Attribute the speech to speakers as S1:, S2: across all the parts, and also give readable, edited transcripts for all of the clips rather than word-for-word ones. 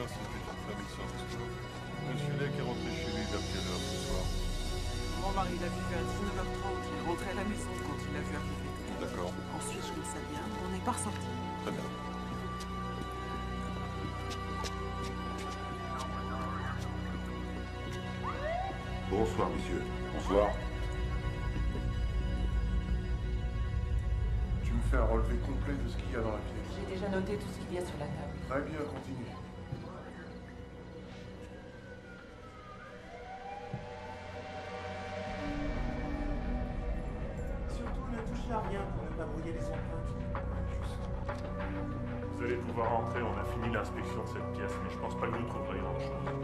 S1: Martin, c'était une famille sans histoire. Monsieur Lake est rentré chez lui vers quelle heure ce soir?
S2: Mon mari l'a vu à 19h30. Il est rentré à la maison quand il l'a vu arriver.
S1: D'accord.
S2: Ensuite, je le sais bien, on n'est pas ressorti.
S1: Très bien.
S3: Bonsoir, monsieur. Bonsoir.
S4: Tu me fais un relevé complet de ce qu'il y a dans la pièce.
S5: J'ai déjà noté tout ce qu'il y a sur la table.
S4: Très bien, continue.
S6: Surtout, ne touchez à rien pour ne pas brouiller les empreintes.
S7: Vous allez pouvoir entrer, on a fini l'inspection de cette pièce, mais je pense pas que vous trouverez grand-chose.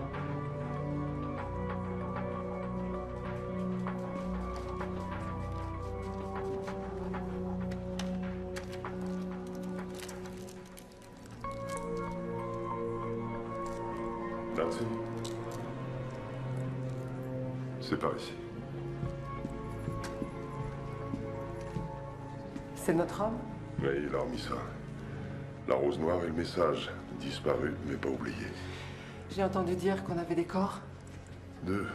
S3: Merci. C'est par ici.
S5: C'est notre homme?
S3: Oui, il a remis ça. La rose noire et le message. Disparu, mais pas oublié.
S5: J'ai entendu dire qu'on avait des corps.
S3: 2.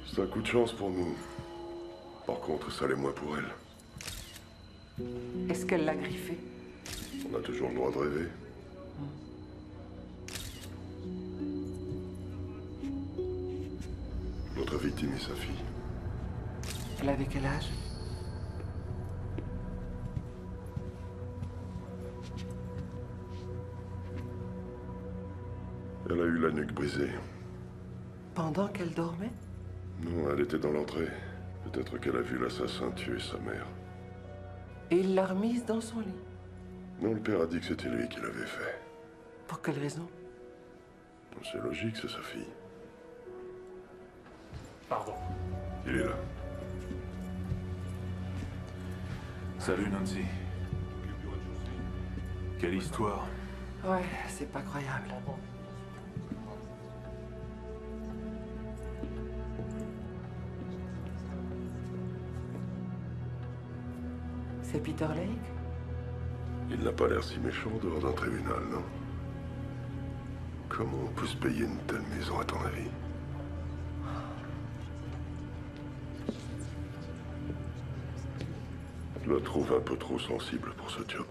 S3: C'est un coup de chance pour nous. Par contre, ça l'est moins pour elle.
S5: Est-ce qu'elle l'a griffé?
S3: On a toujours le droit de rêver. Notre victime est sa fille.
S5: Elle avait quel âge?
S3: Elle a eu la nuque brisée.
S5: Pendant qu'elle dormait?
S3: Non, elle était dans l'entrée. Peut-être qu'elle a vu l'assassin tuer sa mère.
S5: Et il l'a remise dans son lit.
S3: Non, le père a dit que c'était lui qui l'avait fait.
S5: Pour quelle raison?
S3: C'est logique, c'est sa fille.
S7: Pardon.
S3: Il est là.
S8: Salut Nancy. Quelle histoire.
S5: Ouais, c'est pas croyable. C'est Peter Lake?
S3: Il n'a pas l'air si méchant dehors d'un tribunal, non? Comment on peut se payer une telle maison, à ton avis? Je la trouve un peu trop sensible pour ce job.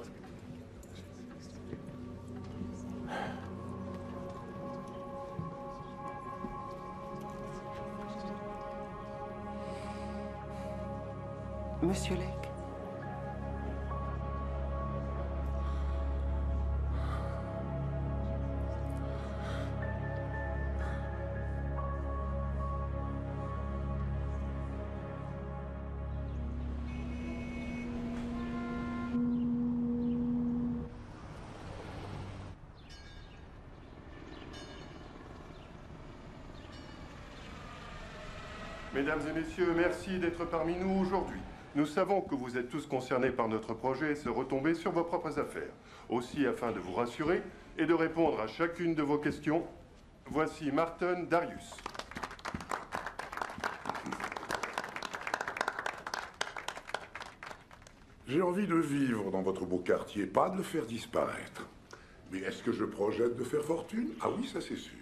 S5: Monsieur Lake?
S4: Mesdames et messieurs, merci d'être parmi nous aujourd'hui. Nous savons que vous êtes tous concernés par notre projet et se retomber sur vos propres affaires. Aussi, afin de vous rassurer et de répondre à chacune de vos questions, voici Martin Darius.
S9: J'ai envie de vivre dans votre beau quartier, pas de le faire disparaître. Mais est-ce que je projette de faire fortune? Ah oui, ça c'est sûr.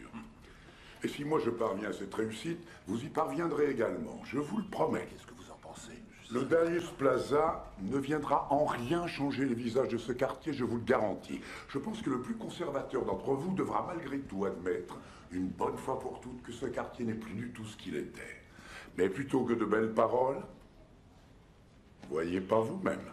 S9: Et si moi je parviens à cette réussite, vous y parviendrez également, je vous le promets.
S6: Qu'est-ce que vous en pensez?
S9: Le Darius Plaza ne viendra en rien changer le visage de ce quartier, je vous le garantis. Je pense que le plus conservateur d'entre vous devra malgré tout admettre, une bonne fois pour toutes, que ce quartier n'est plus du tout ce qu'il était. Mais plutôt que de belles paroles, voyez pas vous-même.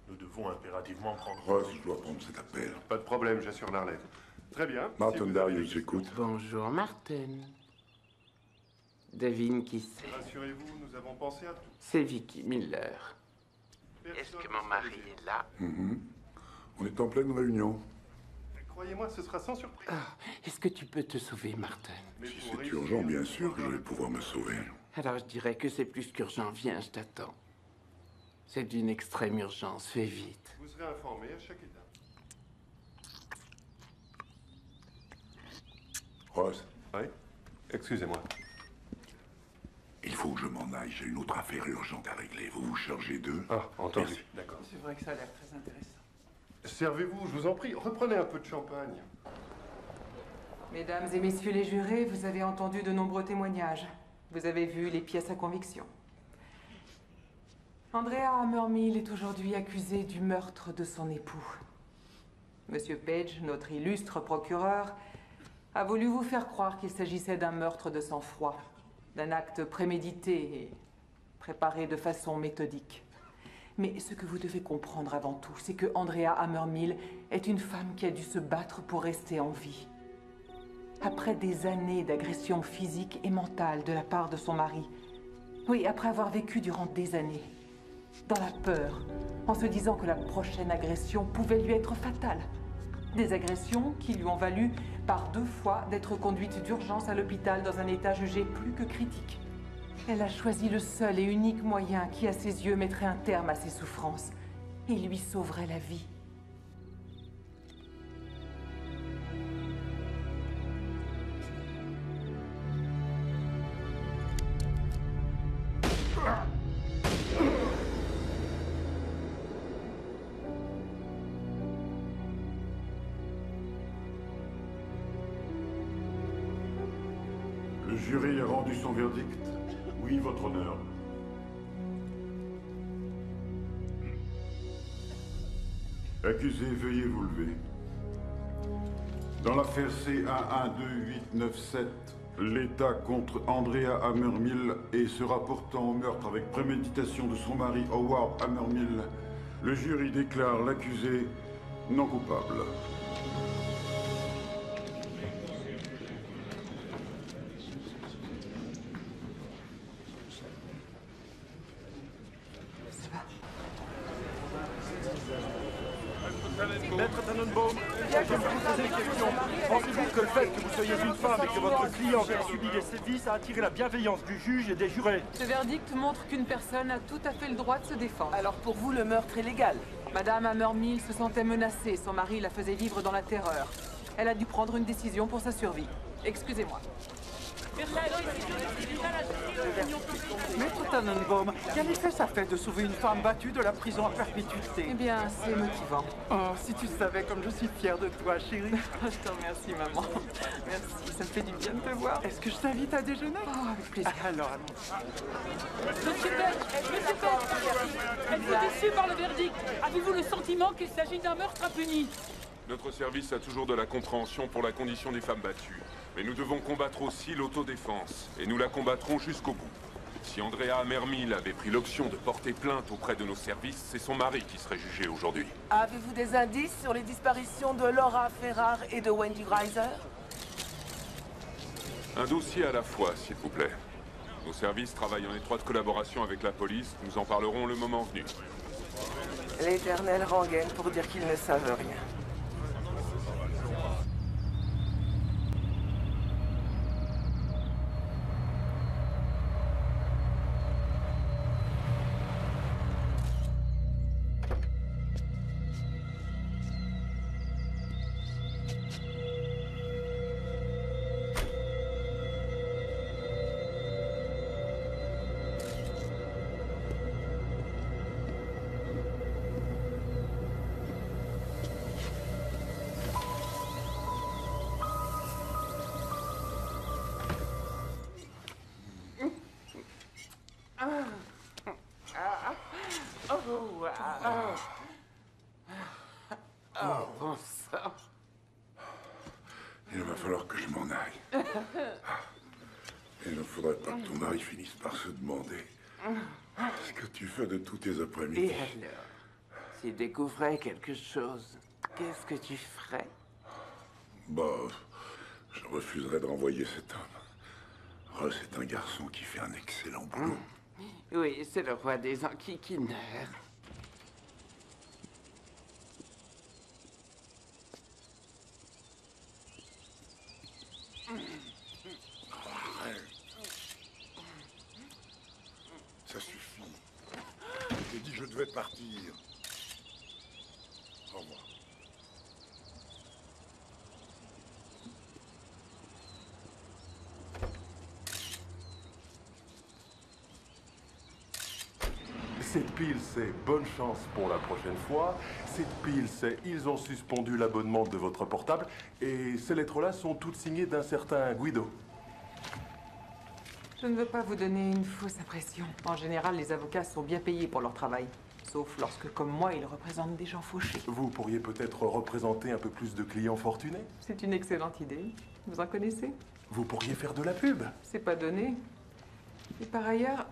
S7: Nous devons impérativement prendre...
S9: Ross, je dois prendre cet appel.
S4: Pas de problème, j'assure l'Arlette. Très bien.
S9: Martin
S4: Si vous
S9: Darius,
S4: avez-
S9: j'écoute.
S10: Bonjour Martin. Devine qui c'est.
S4: Rassurez-vous, nous avons pensé à tout.
S10: C'est Vicky Miller. Est-ce
S4: Personne
S10: que
S4: ne
S10: mon
S4: sera
S10: mari
S4: déçu.
S10: est là?
S9: On est en pleine réunion.
S4: Croyez-moi, ce sera sans surprise.
S10: Ah, est-ce que tu peux te sauver, Martin?
S4: Mais
S9: Si
S4: pour
S9: c'est
S4: réussir,
S9: urgent, bien
S4: nous
S9: sûr que je
S4: devons
S9: vais pouvoir me sauver.
S10: Alors je dirais que c'est plus qu'urgent. Viens, je t'attends. C'est d'une extrême urgence. Fais vite.
S4: Vous serez informé à chaque étape.
S9: Rose,
S4: Oui. Excusez-moi.
S9: il faut que je m'en aille. J'ai une autre affaire urgente à régler. Vous vous chargez d'eux?
S4: Ah, entendu.
S9: Merci.
S4: D'accord.
S2: C'est vrai que ça a l'air très intéressant.
S4: Servez-vous, je vous en prie. Reprenez un peu de champagne.
S5: Mesdames et messieurs les jurés, vous avez entendu de nombreux témoignages. Vous avez vu les pièces à conviction. Andrea Hammermill est aujourd'hui accusé du meurtre de son époux. Monsieur Page, notre illustre procureur, a voulu vous faire croire qu'il s'agissait d'un meurtre de sang-froid, d'un acte prémédité et préparé de façon méthodique. Mais ce que vous devez comprendre avant tout, c'est que Andrea Hammermill est une femme qui a dû se battre pour rester en vie. Après des années d'agression physique et mentale de la part de son mari. Oui, après avoir vécu durant des années dans la peur, en se disant que la prochaine agression pouvait lui être fatale. Des agressions qui lui ont valu par 2 fois d'être conduite d'urgence à l'hôpital dans un état jugé plus que critique. Elle a choisi le seul et unique moyen qui, à ses yeux, mettrait un terme à ses souffrances et lui sauverait la vie.
S9: Le jury a rendu son verdict.
S7: Oui, votre honneur.
S9: Accusé, veuillez vous lever. Dans l'affaire C112897, l'État contre Andrea Hammermill et se rapportant au meurtre avec préméditation de son mari Howard Hammermill, le jury déclare l'accusé non coupable.
S7: Maître Tannenbaum, je vais vous poser une question. Pensez-vous que le fait que vous soyez une femme et que votre client ait subi des sévices a attiré la bienveillance du juge et des jurés?
S5: Ce verdict montre qu'une personne a tout à fait le droit de se défendre.
S2: Alors pour vous, le meurtre est légal?
S5: Madame Hammermill se sentait menacée, son mari la faisait vivre dans la terreur. Elle a dû prendre une décision pour sa survie. Excusez-moi.
S6: Maître Tannenbaum, quel effet ça fait de sauver une femme battue de la prison à perpétuité?
S5: Eh bien, c'est motivant.
S6: Oh, si tu savais comme je suis fier de toi, chérie.
S5: Je te remercie, maman. Merci, ça me fait du bien de te voir.
S6: Est-ce que je t'invite à déjeuner?
S5: Oh, avec plaisir.
S6: Alors, allons.
S11: Monsieur Page, êtes-vous déçu par le verdict? Avez-vous le sentiment qu'il s'agit d'un meurtre impuni?
S3: Notre service a toujours de la compréhension pour la condition des femmes battues. Mais nous devons combattre aussi l'autodéfense. Et nous la combattrons jusqu'au bout. Si Andrea Hammermill avait pris l'option de porter plainte auprès de nos services, c'est son mari qui serait jugé aujourd'hui.
S2: Avez-vous des indices sur les disparitions de Laura Ferrar et de Wendy Greiser?
S3: Un dossier à la fois, s'il vous plaît. Nos services travaillent en étroite collaboration avec la police. Nous en parlerons le moment venu.
S2: L'éternelle rengaine pour dire qu'ils ne savent rien.
S10: Oh, bon sang.
S9: Il va falloir que je m'en aille. Il ne faudrait pas que ton mari finisse par se demander ce que tu fais de tous tes après-midi.
S10: Et alors, s'il découvrait quelque chose, qu'est-ce que tu ferais?
S9: Bah, je refuserais de renvoyer cet homme. Russ est un garçon qui fait un excellent boulot.
S10: Oui, c'est le roi des enquiquineurs.
S9: Ça suffit. J'ai dit je devais partir. Au revoir.
S4: Cette pile, c'est bonne chance pour la prochaine fois. Cette pile, c'est ils ont suspendu l'abonnement de votre portable. Et ces lettres-là sont toutes signées d'un certain Guido.
S5: Je ne veux pas vous donner une fausse impression. En général, les avocats sont bien payés pour leur travail. Sauf lorsque, comme moi, ils représentent des gens fauchés.
S4: Vous pourriez peut-être représenter un peu plus de clients fortunés?
S5: C'est une excellente idée. Vous en connaissez?
S4: Vous pourriez faire de la pub.
S5: C'est pas donné. Et par ailleurs,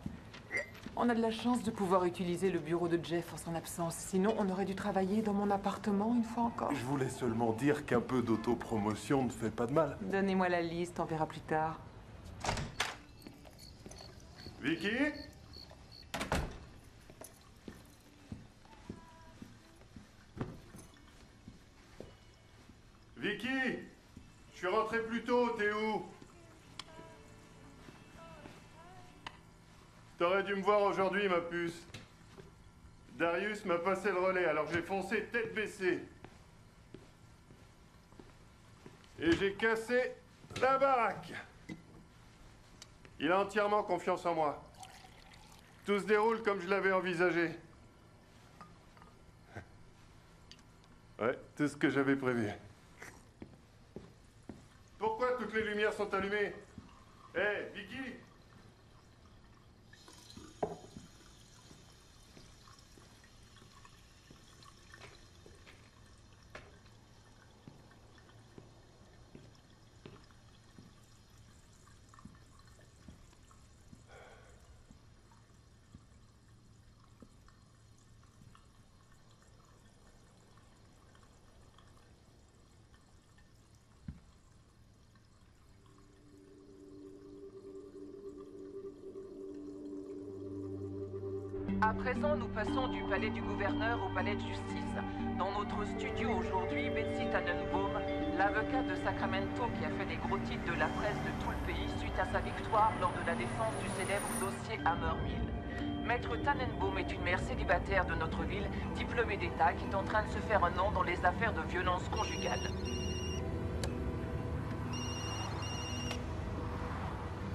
S5: on a de la chance de pouvoir utiliser le bureau de Jeff en son absence. Sinon, on aurait dû travailler dans mon appartement une fois encore.
S4: Je voulais seulement dire qu'un peu d'autopromotion ne fait pas de mal.
S5: Donnez-moi la liste, on verra plus tard.
S4: Vicky? Vicky? Je suis rentré plus tôt, t'es où? T'aurais dû me voir aujourd'hui, ma puce. Darius m'a passé le relais, alors j'ai foncé tête baissée. Et j'ai cassé la baraque. Il a entièrement confiance en moi. Tout se déroule comme je l'avais envisagé. Ouais, tout ce que j'avais prévu. Pourquoi toutes les lumières sont allumées? Hé, Vicky?
S5: À présent, nous passons du palais du gouverneur au palais de justice. Dans notre studio aujourd'hui, Betsy Tannenbaum, l'avocat de Sacramento qui a fait des gros titres de la presse de tout le pays suite à sa victoire lors de la défense du célèbre dossier Hammer Mill. Maître Tannenbaum est une mère célibataire de notre ville, diplômée d'État, qui est en train de se faire un nom dans les affaires de violence conjugale.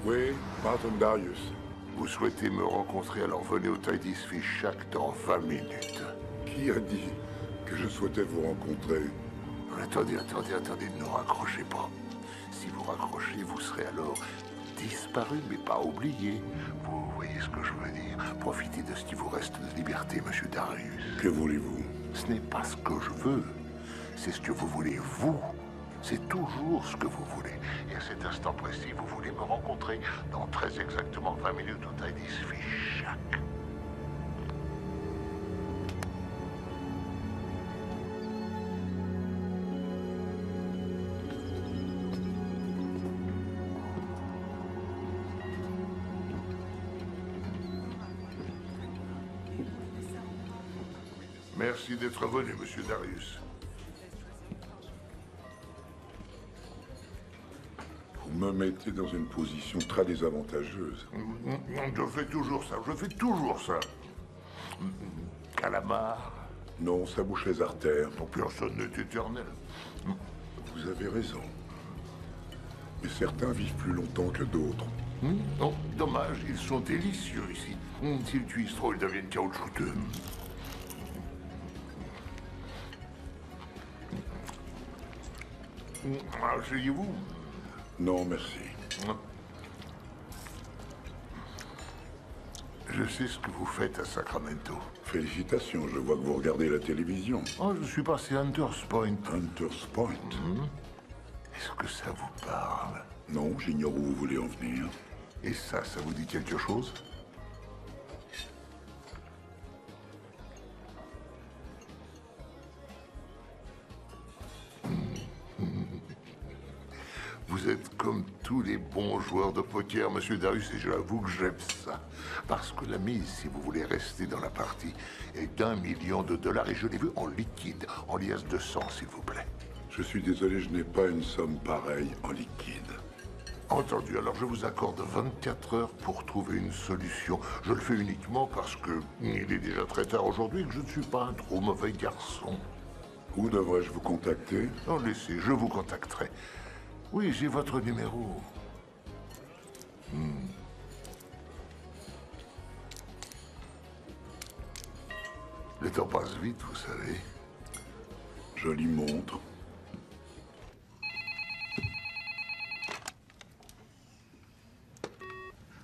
S9: Oui, Martin Darius.
S12: Vous souhaitez me rencontrer, alors venez au Tidy's Fish Shack dans 20 minutes.
S9: Qui a dit que je souhaitais vous rencontrer?
S12: Attendez, ne raccrochez pas. Si vous raccrochez, vous serez alors disparu, mais pas oublié. Vous voyez ce que je veux dire? Profitez de ce qui vous reste de liberté, monsieur Darius.
S9: Que voulez-vous?
S12: Ce n'est pas ce que je veux, c'est ce que vous voulez, vous. C'est toujours ce que vous voulez. Et à cet instant précis, vous voulez me rencontrer dans très exactement 20 minutes au Tidy's Fish Shack. Merci d'être venu, monsieur Darius.
S9: Vous me mettez dans une position très désavantageuse.
S12: Je fais toujours ça. Calamar.
S9: Non, ça bouche les artères.
S12: Personne n'est éternel.
S9: Vous avez raison. Mais certains vivent plus longtemps que d'autres.
S12: Oh, dommage, ils sont délicieux ici. S'ils cuisent trop, ils deviennent caoutchouteux. Asseyez-vous.
S9: Non, merci.
S12: Je sais ce que vous faites à Sacramento.
S9: Félicitations, je vois que vous regardez la télévision.
S12: Oh, je suis passé à Hunters Point.
S9: Hunters Point?
S12: Est-ce que ça vous parle?
S9: Non, j'ignore où vous voulez en venir.
S12: Et ça vous dit quelque chose? Vous êtes comme tous les bons joueurs de poker, monsieur Darius, et j'avoue que j'aime ça. Parce que la mise, si vous voulez rester dans la partie, est d'1 million de dollars, et je l'ai vu en liquide, en liasse de sang, s'il vous plaît.
S9: Je suis désolé, je n'ai pas une somme pareille en liquide.
S12: Entendu, alors je vous accorde 24 heures pour trouver une solution. Je le fais uniquement parce que il est déjà très tard aujourd'hui et que je ne suis pas un trop mauvais garçon.
S9: Où devrais-je vous contacter?
S12: Oh, laissez, je vous contacterai. Oui, j'ai votre numéro. Le temps passe vite, vous savez.
S9: Jolie montre.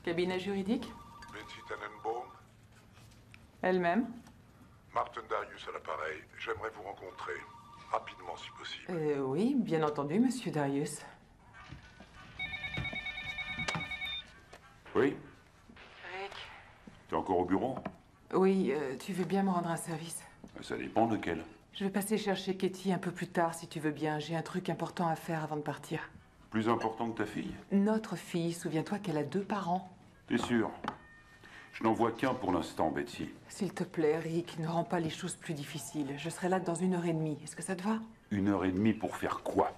S5: Cabinet juridique?
S9: Betsy Tannenbaum,
S5: Elle-même?
S9: Martin Darius à l'appareil. J'aimerais vous rencontrer. Rapidement, si possible.
S5: Oui, bien entendu, monsieur Darius.
S3: Oui?
S5: Rick?
S3: T'es encore au bureau?
S5: Oui, tu veux bien me rendre un service?
S3: Ça dépend lequel.
S5: Je vais passer chercher Katie un peu plus tard, si tu veux bien. J'ai un truc important à faire avant de partir.
S3: Plus important que ta fille?
S5: Notre fille, souviens-toi qu'elle a 2 parents.
S3: T'es sûr? Je n'en vois qu'un pour l'instant, Betsy.
S5: S'il te plaît, Rick, ne rends pas les choses plus difficiles. Je serai là dans 1h30. Est-ce que ça te va?
S3: 1h30 pour faire quoi?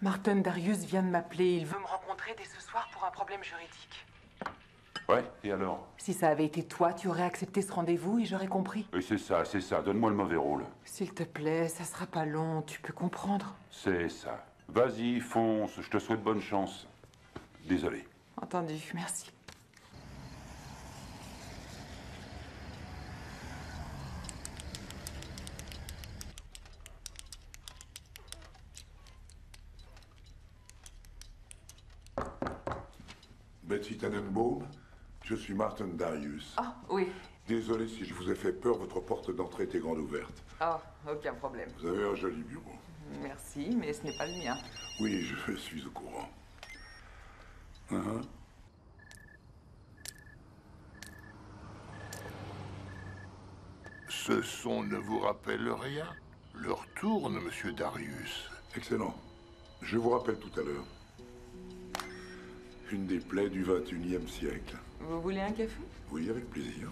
S5: Martin Darius vient de m'appeler. Il veut me rencontrer dès ce soir pour un problème juridique.
S3: Ouais, et alors?
S5: Si ça avait été toi, tu aurais accepté ce rendez-vous et j'aurais compris.
S3: Oui, c'est ça. Donne-moi le mauvais rôle.
S5: S'il te plaît, ça sera pas long. Tu peux comprendre.
S3: C'est ça. Vas-y, fonce. Je te souhaite bonne chance. Désolé.
S5: Entendu, merci.
S9: Betsy Tannenbaum, je suis Martin Darius.
S5: Ah, oui.
S9: Désolé si je vous ai fait peur, votre porte d'entrée était grande ouverte.
S5: Ah, aucun problème.
S9: Vous avez un joli bureau.
S5: Merci, mais ce n'est pas le mien.
S9: Oui, je suis au courant.
S12: Ce son ne vous rappelle rien? L'heure tourne, monsieur Darius.
S9: Excellent. Je vous rappelle tout à l'heure. Une des plaies du XXIe siècle.
S5: Vous voulez un café?
S9: Oui, avec plaisir.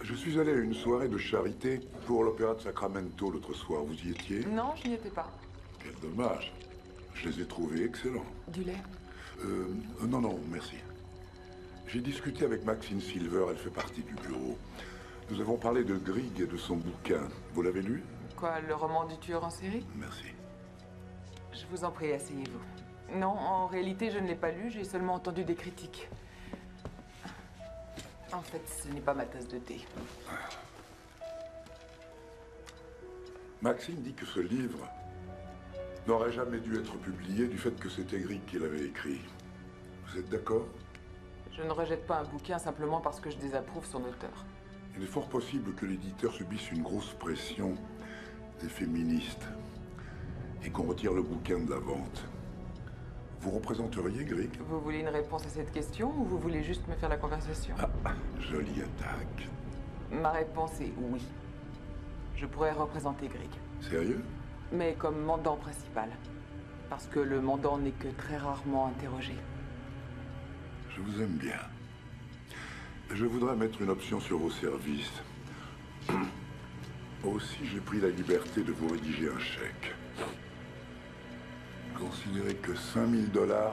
S9: Je suis allé à une soirée de charité pour l'Opéra de Sacramento l'autre soir. Vous y étiez?
S5: Non, je n'y étais pas.
S9: Quel dommage. Je les ai trouvés excellents.
S5: Du lait?
S9: Non, merci. J'ai discuté avec Maxine Silver, elle fait partie du bureau. Nous avons parlé de Grieg et de son bouquin. Vous l'avez lu?
S5: Quoi, le roman du tueur en série?
S9: Merci.
S5: Je vous en prie, asseyez-vous. Non, en réalité, je ne l'ai pas lu, j'ai seulement entendu des critiques. En fait, ce n'est pas ma tasse de thé.
S9: Maxine dit que ce livre n'aurait jamais dû être publié du fait que c'était Grieg qui l'avait écrit. Vous êtes d'accord?
S5: Je ne rejette pas un bouquin simplement parce que je désapprouve son auteur.
S9: Il est fort possible que l'éditeur subisse une grosse pression des féministes et qu'on retire le bouquin de la vente. Vous représenteriez Grieg?
S5: Vous voulez une réponse à cette question ou vous voulez juste me faire la conversation?
S9: Jolie attaque.
S5: Ma réponse est oui. Je pourrais représenter Grieg.
S9: Sérieux?
S5: Mais comme mandant principal. Parce que le mandant n'est que très rarement interrogé.
S9: Je vous aime bien. Je voudrais mettre une option sur vos services. Aussi, j'ai pris la liberté de vous rédiger un chèque. Considérez que 5 000 $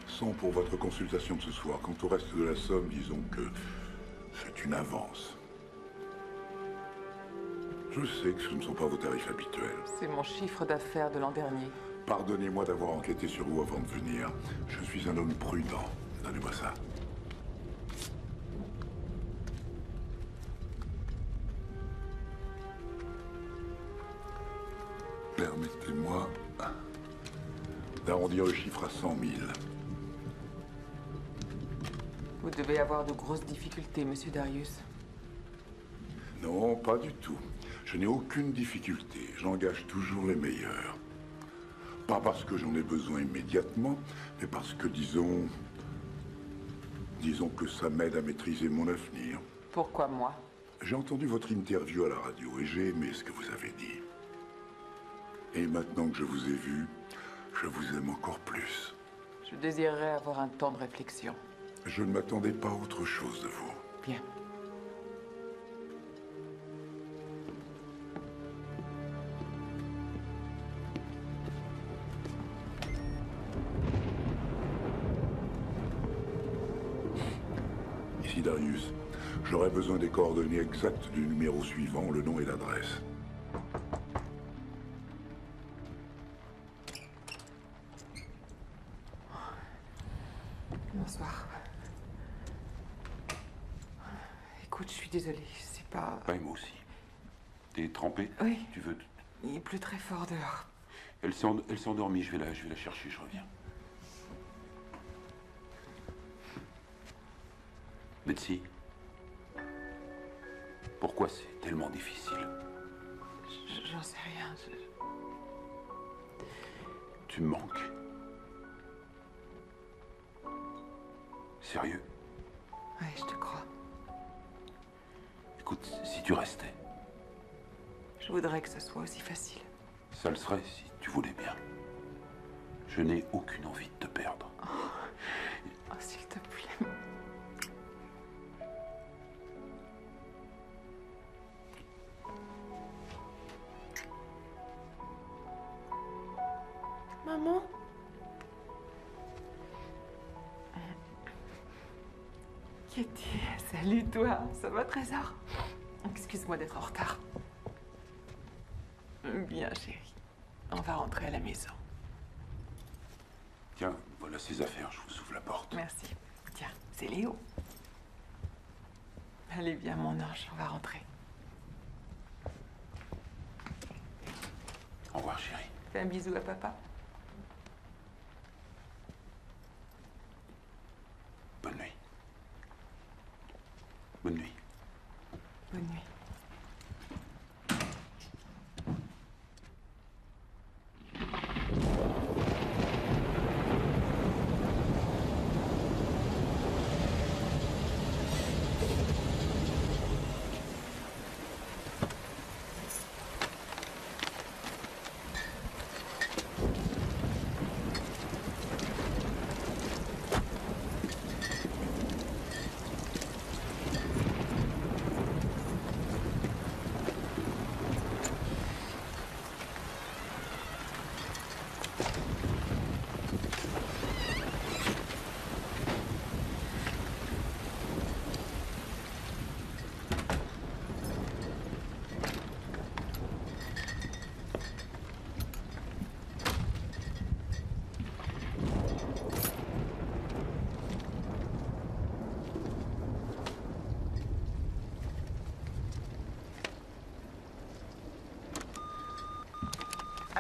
S9: sont pour votre consultation de ce soir. Quant au reste de la somme, disons que c'est une avance. Je sais que ce ne sont pas vos tarifs habituels.
S5: C'est mon chiffre d'affaires de l'an dernier.
S9: Pardonnez-moi d'avoir enquêté sur vous avant de venir. Je suis un homme prudent. Donnez-moi ça. Permettez-moi d'arrondir le chiffre à 100 000.
S5: Vous devez avoir de grosses difficultés, monsieur Darius.
S9: Non, pas du tout. Je n'ai aucune difficulté. J'engage toujours les meilleurs. Pas parce que j'en ai besoin immédiatement, mais parce que, disons que ça m'aide à maîtriser mon avenir.
S5: Pourquoi moi?
S9: J'ai entendu votre interview à la radio et j'ai aimé ce que vous avez dit. Et maintenant que je vous ai vu, je vous aime encore plus.
S5: Je désirerais avoir un temps de réflexion.
S9: Je ne m'attendais pas à autre chose de vous.
S5: Bien.
S9: Ici Darius. J'aurais besoin des coordonnées exactes du numéro suivant, le nom et l'adresse.
S5: Bonsoir. Écoute, je suis désolée. C'est pas...
S13: Ouais, moi aussi. T'es trempée?
S5: Oui.
S13: Tu veux...
S5: Il pleut très fort dehors.
S13: Elle s'est endormie, je vais la chercher, je reviens. Betsy, pourquoi c'est tellement difficile?
S5: J'en sais rien.
S13: Tu me manques. Sérieux?
S5: Oui, je te crois.
S13: Écoute, si tu restais,
S5: Je voudrais que ce soit aussi facile.
S13: ça le serait si tu voulais bien. Je n'ai aucune envie de te perdre.
S5: Oh, s'il te plaît. Maman? Kitty, salut toi. Ça va, Trésor? Excuse-moi d'être en retard. Bien, chérie. On va rentrer à la maison.
S13: Tiens, voilà ses affaires, je vous ouvre la porte.
S5: Merci. Tiens, c'est Léo. Allez, viens, mon ange, on va rentrer.
S13: Au revoir, chérie.
S5: Fais un bisou à papa.
S13: Bonne nuit. Bonne nuit.
S5: Bonne nuit.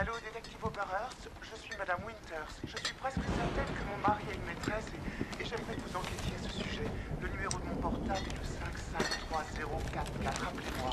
S14: Allô, détective Oberhurst, je suis Madame Winters. Je suis presque certaine que mon mari a une maîtresse et j'aimerais que vous enquêtiez à ce sujet. Le numéro de mon portable est le 553044. Appelez-moi.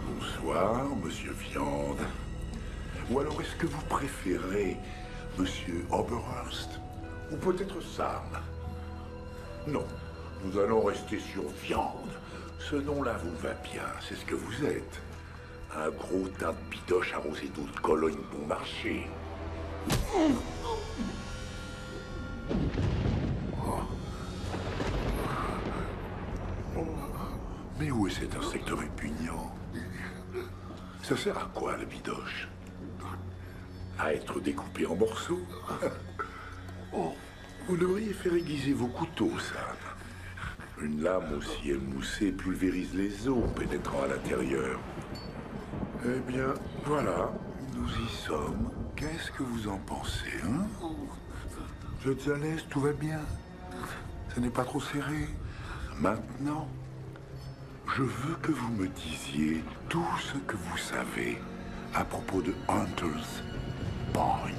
S9: Bonsoir, Monsieur Viande. Ou alors est-ce que vous préférez Monsieur Oberhurst? Ou peut-être Sam? Non, nous allons rester sur Viande. Ce nom-là vous va bien, c'est ce que vous êtes. Un gros tas de bidoches arrosé d'eau de Cologne bon marché. Mais où est cet insecte répugnant? Ça sert à quoi, la bidoche? À être découpé en morceaux? Vous devriez faire aiguiser vos couteaux, Sam. Une lame aussi émoussée pulvérise les os pénétrant à l'intérieur. Eh bien, voilà, nous y sommes. Qu'est-ce que vous en pensez, hein? Vous êtes à l'aise, tout va bien. Ce n'est pas trop serré. Maintenant, je veux que vous me disiez tout ce que vous savez à propos de Hunter's Point.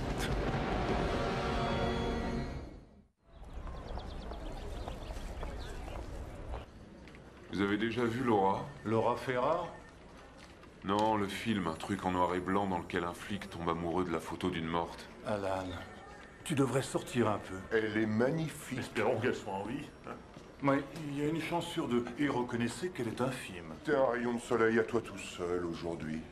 S3: Vous avez déjà vu Laura?
S8: Laura Ferrard?
S3: Non, le film, un truc en noir et blanc dans lequel un flic tombe amoureux de la photo d'une morte.
S8: Alan, tu devrais sortir un peu.
S12: Elle est magnifique.
S8: Espérons qu'elle soit en vie. Mais il y a une chance sur deux. Et reconnaissez qu'elle est infime.
S12: T'es un rayon de soleil à toi tout seul aujourd'hui.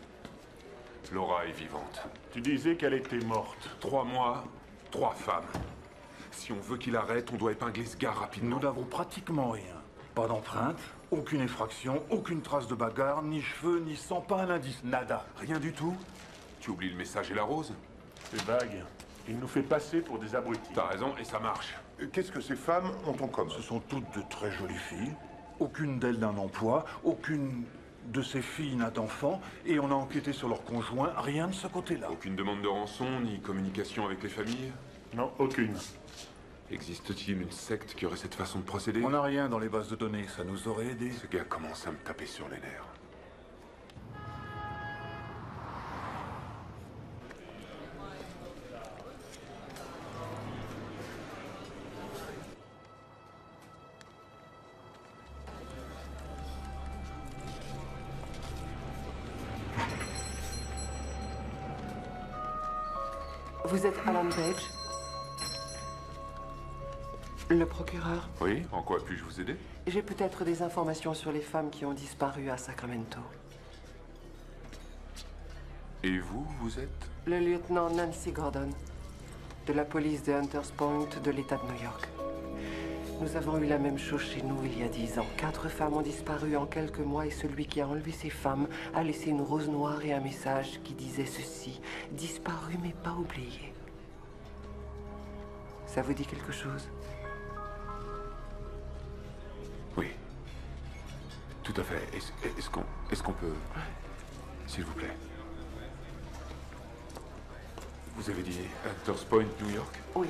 S3: Laura est vivante.
S8: Tu disais qu'elle était morte.
S3: 3 mois, 3 femmes. Si on veut qu'il arrête, on doit épingler ce gars rapidement.
S8: Nous n'avons pratiquement rien. Pas d'empreinte, aucune infraction, aucune trace de bagarre, ni cheveux, ni sang, pas un indice, nada.
S3: Rien du tout? Tu oublies le message et la rose?
S8: C'est vague. Il nous fait passer pour des abrutis.
S3: T'as raison, et ça marche.
S12: Qu'est-ce que ces femmes ont en commun?
S8: Ce sont toutes de très jolies filles. Aucune d'elles n'a un emploi, aucune de ces filles n'a d'enfant, et on a enquêté sur leurs conjoints, rien de ce côté-là.
S3: Aucune demande de rançon, ni communication avec les familles?
S8: Non, aucune.
S3: Existe-t-il une secte qui aurait cette façon de procéder?
S8: On n'a rien dans les bases de données, ça nous aurait aidé.
S3: Ce gars commence à me taper sur les nerfs.
S2: Vous êtes Alan Page? Le procureur?
S3: Oui, en quoi puis-je vous aider?
S2: J'ai peut-être des informations sur les femmes qui ont disparu à Sacramento.
S3: Et vous, vous êtes?
S2: Le lieutenant Nancy Gordon, de la police de Hunters Point de l'État de New York. Nous avons eu la même chose chez nous il y a 10 ans. 4 femmes ont disparu en quelques mois et celui qui a enlevé ces femmes a laissé une rose noire et un message qui disait ceci: disparu mais pas oublié. Ça vous dit quelque chose?
S3: Oui. Tout à fait. Est-ce qu'on peut... S'il vous plaît. Vous avez dit Hunters Point, New York?
S2: Oui.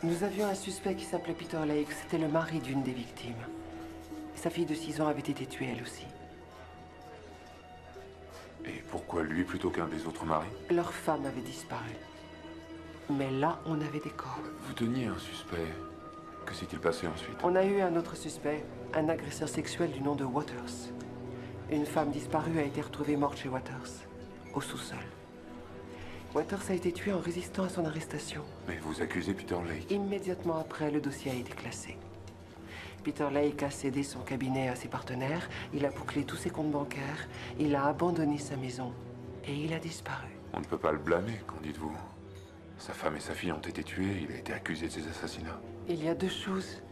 S2: Nous avions un suspect qui s'appelait Peter Lake. C'était le mari d'une des victimes. Sa fille de 6 ans avait été tuée, elle aussi.
S3: Et pourquoi lui plutôt qu'un des autres maris?
S2: Leur femme avait disparu. Mais là, on avait des corps.
S3: Vous teniez un suspect. Que s'est-il passé ensuite?
S2: On a eu un autre suspect, un agresseur sexuel du nom de Waters. Une femme disparue a été retrouvée morte chez Waters, au sous-sol. Waters a été tué en résistant à son arrestation.
S3: Mais vous accusez Peter Lake?
S2: Immédiatement après, le dossier a été classé. Peter Lake a cédé son cabinet à ses partenaires, il a bouclé tous ses comptes bancaires, il a abandonné sa maison et il a disparu.
S3: On ne peut pas le blâmer, qu'en dites-vous? Sa femme et sa fille ont été tuées, il a été accusé de ces assassinats.
S2: Il y a 2 choses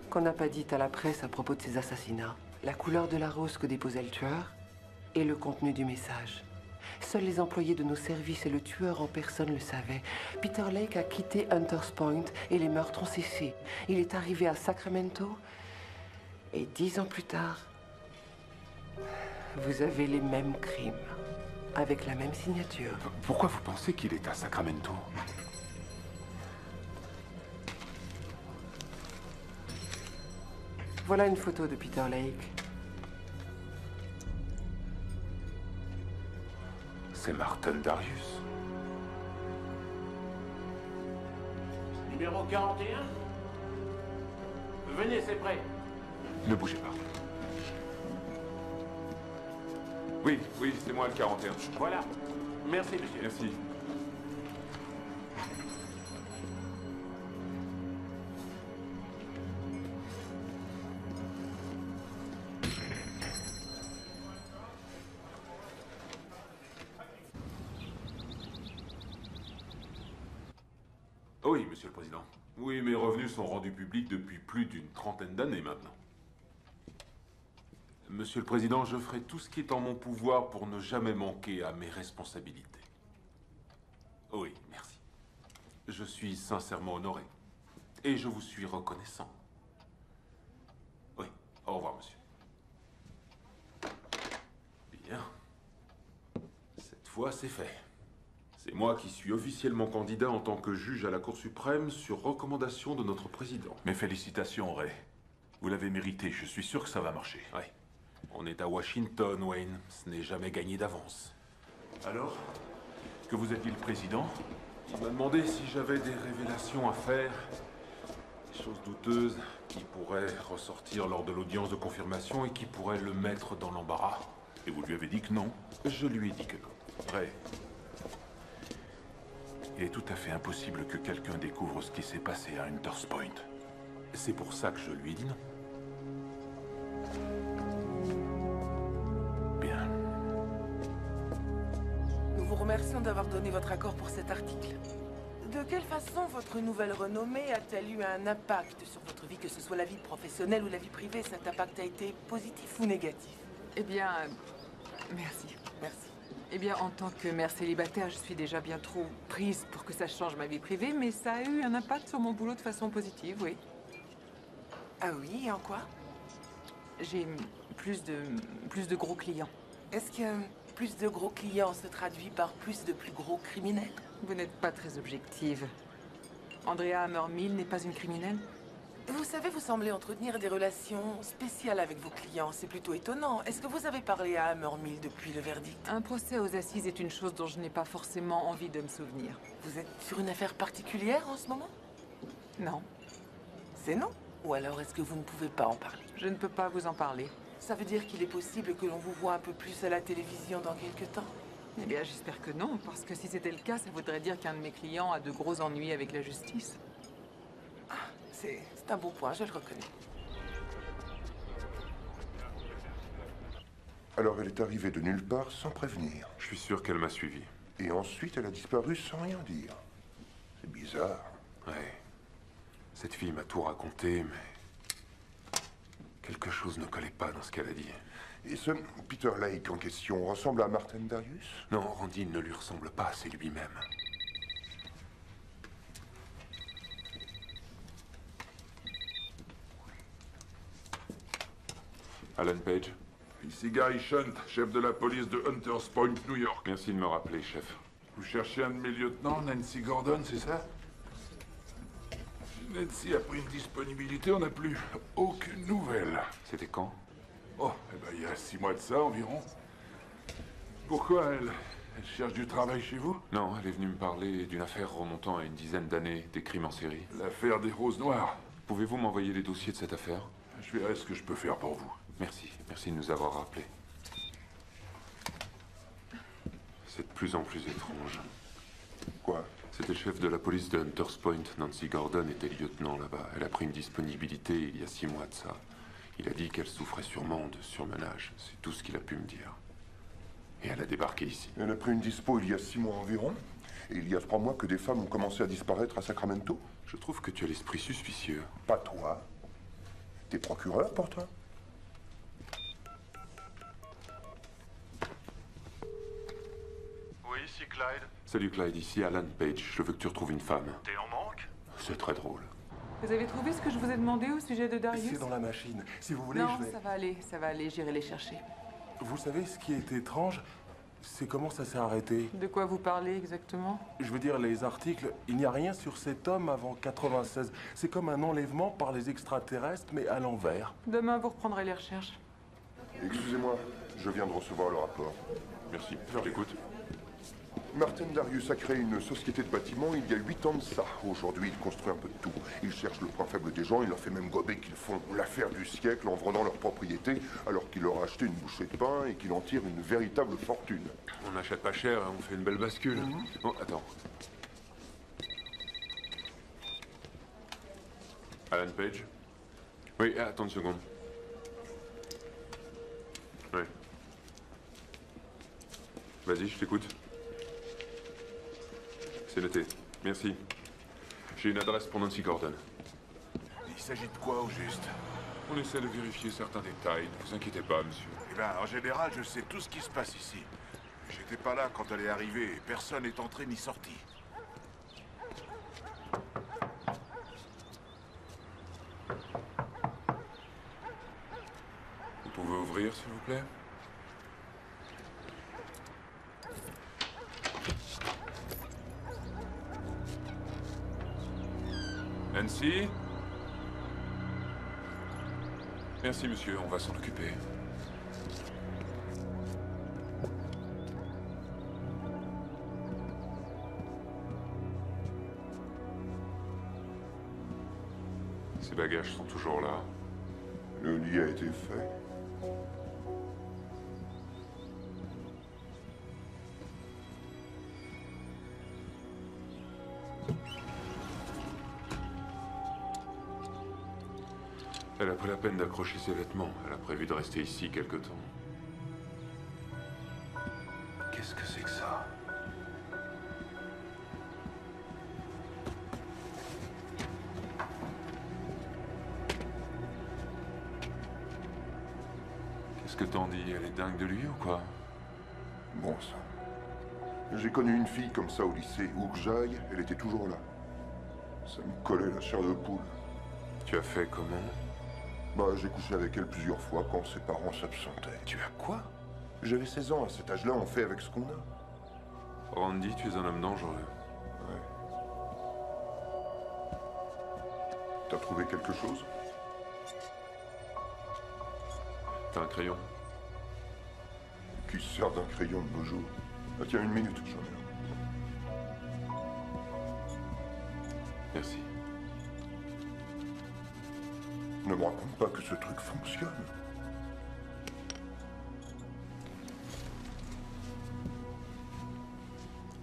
S2: qu'on n'a pas dites à la presse à propos de ces assassinats. La couleur de la rose que déposait le tueur et le contenu du message. Seuls les employés de nos services et le tueur en personne le savaient. Peter Lake a quitté Hunters Point et les meurtres ont cessé. Il est arrivé à Sacramento et 10 ans plus tard, vous avez les mêmes crimes, avec la même signature.
S3: Pourquoi vous pensez qu'il est à Sacramento?
S2: Voilà une photo de Peter Lake.
S3: C'est Martin Darius.
S10: Numéro 41. Venez, c'est prêt.
S3: Ne bougez pas. Oui, c'est moi le 41.
S10: Voilà. Merci, monsieur.
S3: Merci. Oui, monsieur le président. Oui, mes revenus sont rendus publics depuis plus d'une trentaine d'années maintenant. Monsieur le président, je ferai tout ce qui est en mon pouvoir pour ne jamais manquer à mes responsabilités. Oui, merci. Je suis sincèrement honoré. Et je vous suis reconnaissant. Au revoir, monsieur. Bien. Cette fois, c'est fait. C'est moi qui suis officiellement candidat en tant que juge à la Cour suprême sur recommandation de notre président.
S13: Mes félicitations, Ray. Vous l'avez mérité, je suis sûr que ça va marcher.
S3: Ouais. On est à Washington, Wayne. Ce n'est jamais gagné d'avance.
S13: Alors, que vous a dit le président?
S3: Il m'a demandé si j'avais des révélations à faire, des choses douteuses qui pourraient ressortir lors de l'audience de confirmation et qui pourraient le mettre dans l'embarras.
S13: Et vous lui avez dit que non?
S3: Je lui ai dit que non.
S13: Ray, il est tout à fait impossible que quelqu'un découvre ce qui s'est passé à Hunters Point.
S3: C'est pour ça que je lui ai dit non.
S13: Bien.
S15: Nous vous remercions d'avoir donné votre accord pour cet article. De quelle façon votre nouvelle renommée a-t-elle eu un impact sur votre vie, que ce soit la vie professionnelle ou la vie privée? Cet impact a été positif ou négatif?
S5: Eh bien, merci.
S15: Merci.
S5: Eh bien, en tant que mère célibataire, je suis déjà bien trop prise pour que ça change ma vie privée, mais ça a eu un impact sur mon boulot de façon positive, oui.
S15: Ah oui, et en quoi?
S5: J'ai plus de gros clients.
S15: Est-ce que plus de gros clients se traduit par plus de plus gros criminels?
S5: Vous n'êtes pas très objective. Andrea Hammermill n'est pas une criminelle?
S15: Vous savez, vous semblez entretenir des relations spéciales avec vos clients. C'est plutôt étonnant. Est-ce que vous avez parlé à Hammermill depuis le verdict?
S5: Un procès aux assises est une chose dont je n'ai pas forcément envie de me souvenir.
S15: Vous êtes sur une affaire particulière en ce moment?
S5: Non.
S15: C'est non? Ou alors est-ce que vous ne pouvez pas en parler?
S5: Je ne peux pas vous en parler.
S15: Ça veut dire qu'il est possible que l'on vous voit un peu plus à la télévision dans quelques temps?
S5: Eh bien, j'espère que non, parce que si c'était le cas, ça voudrait dire qu'un de mes clients a de gros ennuis avec la justice.
S15: Ah, c'est un bon point, je le reconnais.
S12: Alors elle est arrivée de nulle part sans prévenir.
S3: Je suis sûr qu'elle m'a suivi.
S12: Et ensuite elle a disparu sans rien dire. C'est bizarre.
S3: Ouais. Cette fille m'a tout raconté, mais... quelque chose ne collait pas dans ce qu'elle a dit.
S12: Et ce Peter Lake en question ressemble à Martin Darius?
S3: Non, Randy ne lui ressemble pas, c'est lui-même. Alan Page.
S16: Ici Gary Shunt, chef de la police de Hunters Point, New York.
S3: Merci de me rappeler, chef.
S16: Vous cherchez un de mes lieutenants, Nancy Gordon, c'est ça? Nancy a pris une disponibilité, on n'a plus aucune nouvelle.
S3: C'était quand?
S16: Oh, eh ben, il y a 6 mois de ça environ. Pourquoi elle cherche du travail chez vous?
S3: Non, elle est venue me parler d'une affaire remontant à une dizaine d'années, des crimes en série.
S16: L'affaire des roses noires.
S3: Pouvez-vous m'envoyer les dossiers de cette affaire?
S16: Je verrai ce que je peux faire pour vous.
S3: Merci, merci de nous avoir rappelés. C'est de plus en plus étrange.
S12: Quoi?
S3: C'était le chef de la police de Hunters Point. Nancy Gordon était lieutenant là-bas. Elle a pris une disponibilité il y a 6 mois de ça. Il a dit qu'elle souffrait sûrement de surmenage. C'est tout ce qu'il a pu me dire. Et elle a débarqué ici.
S12: Elle a pris une dispo il y a 6 mois environ. Et il y a 3 mois que des femmes ont commencé à disparaître à Sacramento.
S3: Je trouve que tu as l'esprit suspicieux.
S12: Pas toi. T'es procureur pourtant?
S1: Oui, ici Clyde.
S3: Salut Clyde, ici Alan Page. Je veux que tu retrouves une femme.
S1: T'es en manque?
S3: C'est très drôle.
S5: Vous avez trouvé ce que je vous ai demandé au sujet de Darius?
S17: C'est dans la machine. Si vous voulez,
S5: non,
S17: je vais...
S5: ça va aller, j'irai les chercher.
S17: Vous savez, ce qui est étrange, c'est comment ça s'est arrêté.
S5: De quoi vous parlez exactement?
S17: Je veux dire, les articles, il n'y a rien sur cet homme avant 96. C'est comme un enlèvement par les extraterrestres, mais à l'envers.
S5: Demain, vous reprendrez les recherches.
S12: Excusez-moi, je viens de recevoir le rapport.
S3: Merci, je t'écoute.
S12: Martin Darius a créé une société de bâtiment il y a 8 ans de ça. Aujourd'hui, il construit un peu de tout. Il cherche le point faible des gens, il leur fait même gober qu'ils font l'affaire du siècle en vendant leur propriété, alors qu'il leur a acheté une bouchée de pain et qu'il en tire une véritable fortune.
S3: On n'achète pas cher, on fait une belle bascule. Bon, attends. Alan Page? Oui, attends une seconde. Oui. Vas-y, je t'écoute. C'est noté. Merci. J'ai une adresse pour Nancy Gordon.
S16: Il s'agit de quoi au juste?
S3: On essaie de vérifier certains détails. Ne vous inquiétez pas, monsieur.
S16: Eh ben, en général, je sais tout ce qui se passe ici. J'étais pas là quand elle est arrivée et personne n'est entré ni sorti.
S3: pouvez ouvrir, s'il vous plaît? Nancy? Merci, monsieur, on va s'en occuper. Ces bagages sont toujours là.
S12: Le lit a été fait.
S3: Elle a pris la peine d'accrocher ses vêtements. Elle a prévu de rester ici quelque temps. Qu'est-ce que c'est que ça? Qu'est-ce que t'en dis? Elle est dingue de lui ou quoi?
S12: Bon sang. J'ai connu une fille comme ça au lycée. Où que j'aille, elle était toujours là. Ça me collait la chair de poule.
S3: Tu as fait comment?
S12: Bah, j'ai couché avec elle plusieurs fois quand ses parents s'absentaient.
S3: Tu as quoi?
S12: J'avais 16 ans. À cet âge-là, on fait avec ce qu'on a.
S3: Randy, tu es un homme dangereux.
S12: Ouais. T'as trouvé quelque chose?
S3: T'as un crayon?
S12: Qui se sert d'un crayon de nos jours? Ah tiens, une minute, j'en ai un.
S3: Merci.
S12: Ne me raconte pas que ce truc fonctionne.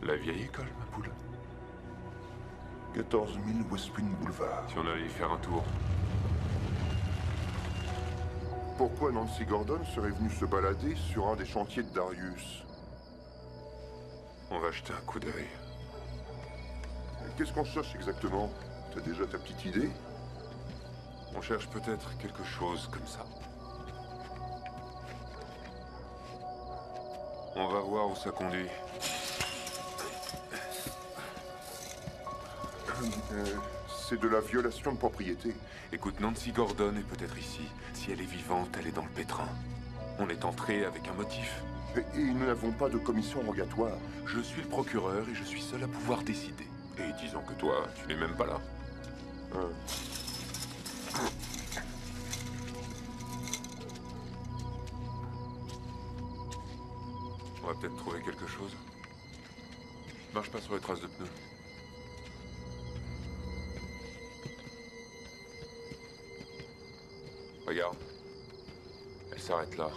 S3: La vieille école, ma poule.
S12: 14 000 West Point Boulevard.
S3: Si on allait y faire un tour.
S12: Pourquoi Nancy Gordon serait venue se balader sur un des chantiers de Darius?
S3: On va jeter un coup d'œil.
S12: Qu'est-ce qu'on cherche exactement? T'as déjà ta petite idée?
S3: On cherche peut-être quelque chose comme ça. On va voir où ça conduit.
S12: C'est de la violation de propriété.
S3: Écoute, Nancy Gordon est peut-être ici. Si elle est vivante, elle est dans le pétrin. On est entré avec un motif.
S12: Et nous n'avons pas de commission rogatoire.
S3: Je suis le procureur et je suis seul à pouvoir décider. Et disons que toi, tu n'es même pas là. On va peut-être trouver quelque chose. Marche pas sur les traces de pneus. Regarde. Elle s'arrête là.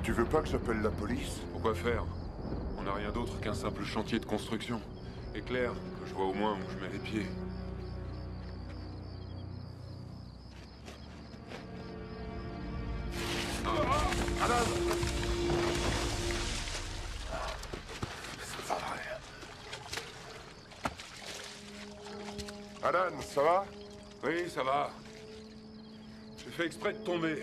S12: Tu veux pas que j'appelle la police?
S3: Pourquoi faire? On n'a rien d'autre qu'un simple chantier de construction. Et Claire, que je vois au moins où je mets les pieds.
S12: Alan, ça va?
S3: Oui, ça va. J'ai fait exprès de tomber.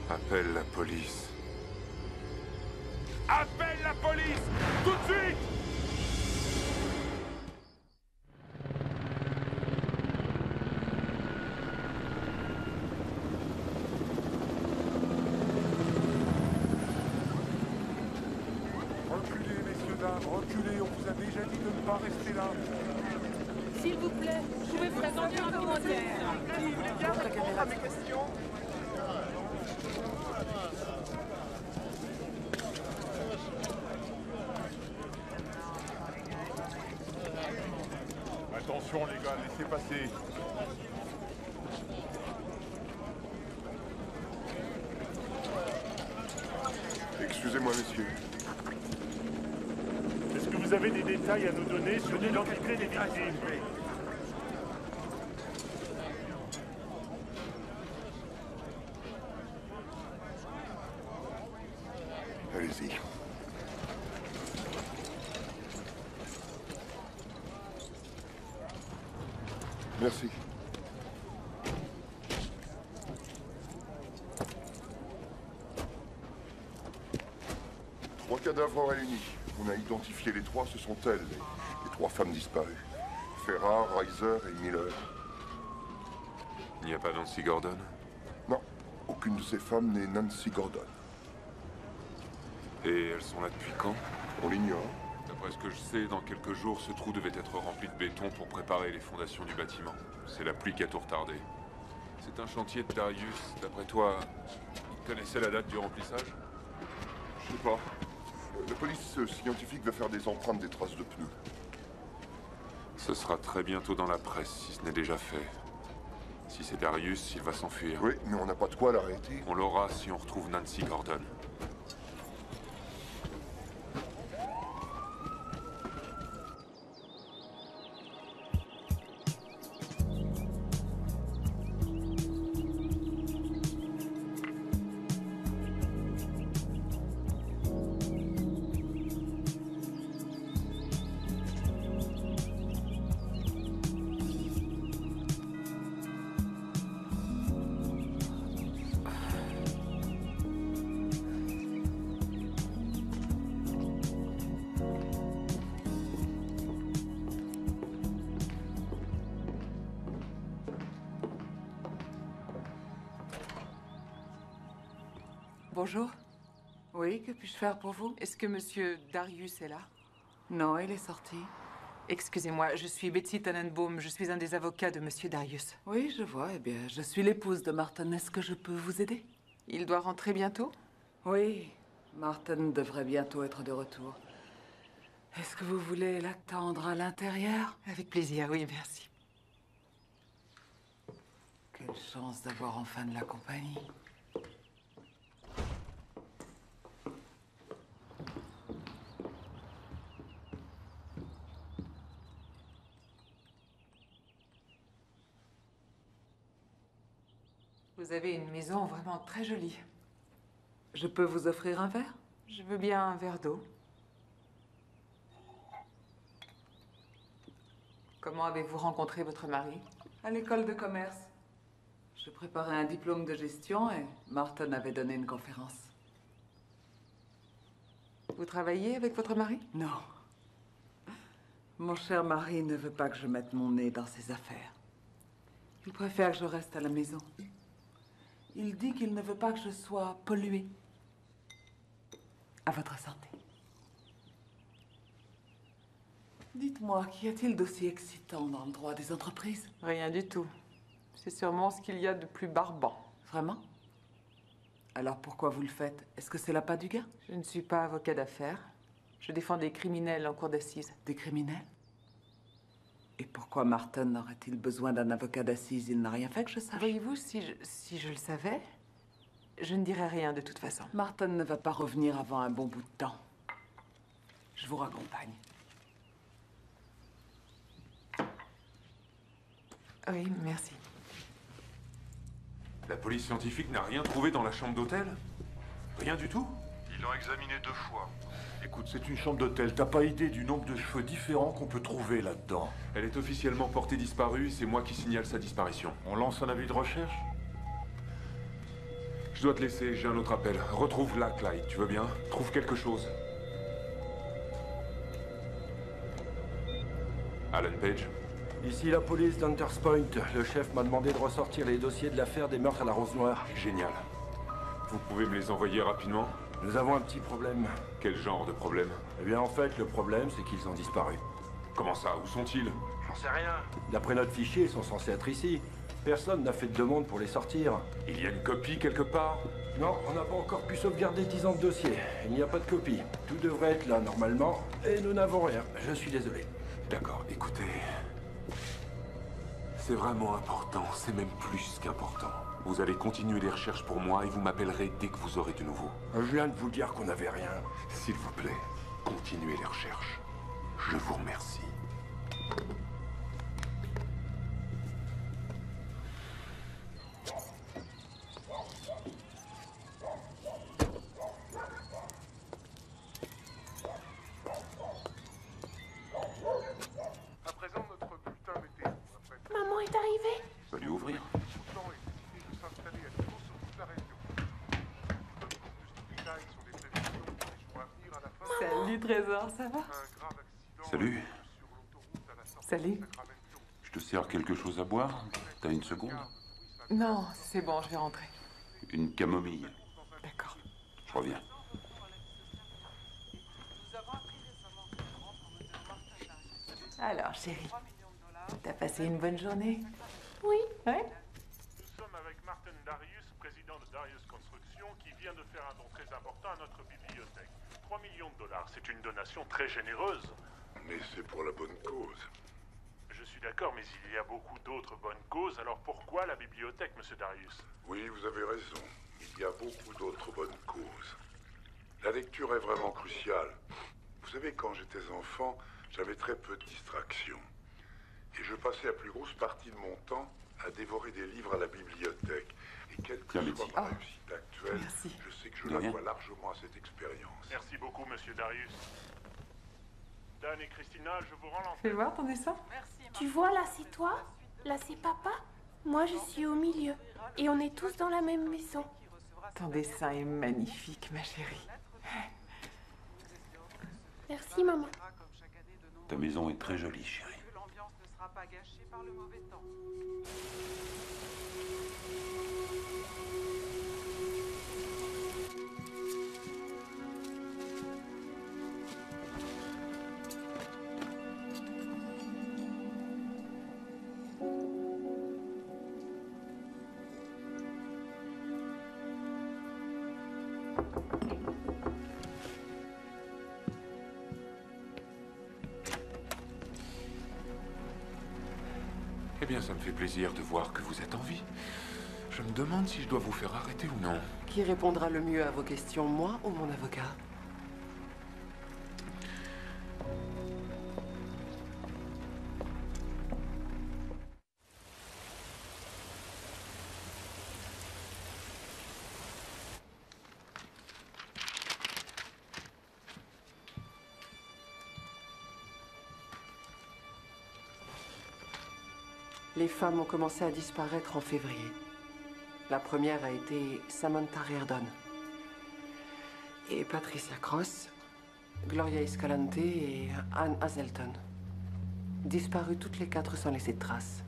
S3: Appelle la police. Appelle la police! Tout de suite!
S17: Reculez, messieurs, dames, reculez. On vous a déjà dit de ne pas rester là.
S11: S'il vous plaît, vous pouvez présenter un commentaire.
S14: Vous voulez bien répondre à mes questions?
S16: Attention les gars, laissez passer.
S1: Excusez-moi, messieurs.
S16: Est-ce que vous avez des détails à nous donner sur l'identité des victimes?
S12: Allez-y.
S1: Merci. Trois cadavres réunis. On a identifié les trois, ce sont elles, les trois femmes disparues. Ferrar, Reiser et Miller.
S3: Il n'y a pas Nancy Gordon?
S1: Non, aucune de ces femmes n'est Nancy Gordon.
S3: Et elles sont là depuis quand?
S1: On l'ignore.
S3: D'après ce que je sais, dans quelques jours, ce trou devait être rempli de béton pour préparer les fondations du bâtiment. C'est la pluie qui a tout retardé. C'est un chantier de Darius. D'après toi, il connaissait la date du remplissage?
S1: Je sais pas. La police scientifique va faire des empreintes des traces de pneus.
S3: Ce sera très bientôt dans la presse, si ce n'est déjà fait. Si c'est Darius, il va s'enfuir.
S1: Oui, mais on n'a pas de quoi l'arrêter.
S3: On l'aura si on retrouve Nancy Gordon.
S5: Bonjour.
S2: Oui, que puis-je faire pour vous?
S5: Est-ce que monsieur Darius est là?
S2: Non, il est sorti.
S5: Excusez-moi, je suis Betsy Tannenbaum. Je suis un des avocats de monsieur Darius.
S2: Oui, je vois. Eh bien, je suis l'épouse de Martin. Est-ce que je peux vous aider?
S5: Il doit rentrer bientôt?
S2: Oui, Martin devrait bientôt être de retour. Est-ce que vous voulez l'attendre à l'intérieur?
S5: Avec plaisir, oui, merci.
S2: Quelle chance d'avoir enfin de la compagnie.
S5: Vous avez une maison vraiment très jolie.
S2: Je peux vous offrir un verre?
S5: Je veux bien un verre d'eau. Comment avez-vous rencontré votre mari?
S2: À l'école de commerce. Je préparais un diplôme de gestion et Martin avait donné une conférence.
S5: Vous travaillez avec votre mari?
S2: Non. Mon cher mari ne veut pas que je mette mon nez dans ses affaires. Il préfère que je reste à la maison. Il dit qu'il ne veut pas que je sois polluée. À votre santé. Dites-moi, qu'y a-t-il d'aussi excitant dans le droit des entreprises?
S5: Rien du tout. C'est sûrement ce qu'il y a de plus barbant.
S2: Vraiment? Alors pourquoi vous le faites? Est-ce que c'est l'appât du gain?
S5: Je ne suis pas avocat d'affaires. Je défends des criminels en cour d'assises.
S2: Des criminels? Et pourquoi Martin aurait-il besoin d'un avocat d'assises? Il n'a rien fait que je sache.
S5: Voyez-vous, si je le savais, je ne dirais rien de toute façon.
S2: Martin ne va pas revenir avant un bon bout de temps. Je vous raccompagne.
S5: Oui, merci.
S3: La police scientifique n'a rien trouvé dans la chambre d'hôtel? Rien du tout?
S8: Ils l'ont examiné 2 fois. Écoute, c'est une chambre d'hôtel. T'as pas idée du nombre de cheveux différents qu'on peut trouver là-dedans?
S3: Elle est officiellement portée disparue, c'est moi qui signale sa disparition.
S8: On lance un avis de recherche?
S3: Je dois te laisser, j'ai un autre appel. Retrouve-la, Clyde, tu veux bien? Trouve quelque chose. Alan Page?
S7: Ici la police d'Hunters Point. Le chef m'a demandé de ressortir les dossiers de l'affaire des meurtres à la Rose Noire.
S3: Génial. Vous pouvez me les envoyer rapidement?
S7: Nous avons un petit problème.
S3: Quel genre de problème?
S7: Eh bien, en fait, le problème, c'est qu'ils ont disparu.
S3: Comment ça? Où sont-ils?
S7: J'en sais rien. D'après notre fichier, ils sont censés être ici. Personne n'a fait de demande pour les sortir.
S3: Il y a une copie quelque part?
S7: Non, on n'a pas encore pu sauvegarder 10 ans de dossier. Il n'y a pas de copie. Tout devrait être là, normalement, et nous n'avons rien. Je suis désolé.
S3: D'accord, écoutez... C'est vraiment important, c'est même plus qu'important. Vous allez continuer les recherches pour moi et vous m'appellerez dès que vous aurez du nouveau.
S17: Je viens de vous dire qu'on n'avait rien.
S3: S'il vous plaît, continuez les recherches. Je vous remercie.
S18: Maman est arrivée.
S13: Je vais lui ouvrir.
S5: Salut Trésor, ça va?
S13: Salut.
S5: Salut.
S13: Je te sers quelque chose à boire? T'as une seconde?
S5: Non, c'est bon, je vais rentrer.
S13: Une camomille.
S5: D'accord.
S13: Je reviens.
S5: Alors, chérie, t'as passé une bonne journée?
S18: Oui.
S5: Ouais?
S19: Nous sommes avec Martin Darius, président de Darius Construction, qui vient de faire un don très important à notre bibliothèque. 3 millions de dollars, c'est une donation très généreuse.
S12: Mais c'est pour la bonne cause.
S19: Je suis d'accord, mais il y a beaucoup d'autres bonnes causes, alors pourquoi la bibliothèque, monsieur Darius?
S12: Oui, vous avez raison. Il y a beaucoup d'autres bonnes causes. La lecture est vraiment cruciale. Vous savez, quand j'étais enfant, j'avais très peu de distractions. Et je passais la plus grosse partie de mon temps à dévorer des livres à la bibliothèque. Et quelle que soit ma réussite actuelle, je sais que je la dois largement à cette expérience.
S19: Merci beaucoup, monsieur Darius. Dan et Christina, je vous rends l'antenne.
S5: Fais voir ton dessin.
S18: Tu vois, là c'est toi, là c'est papa, moi je suis au milieu. Et on est tous dans la même maison.
S5: Ton dessin est magnifique, ma chérie.
S18: Merci maman.
S13: Ta maison est très jolie, chérie.
S20: L'ambiance ne sera pas gâchée par le mauvais temps.
S3: Eh bien, ça me fait plaisir de voir que vous êtes en vie. Je me demande si je dois vous faire arrêter ou non.
S2: Qui répondra le mieux à vos questions, moi ou mon avocat? Les femmes ont commencé à disparaître en février. La première a été Samantha Reardon. Et Patricia Cross, Gloria Escalante et Anne Hazelton. Disparues toutes les quatre sans laisser de traces.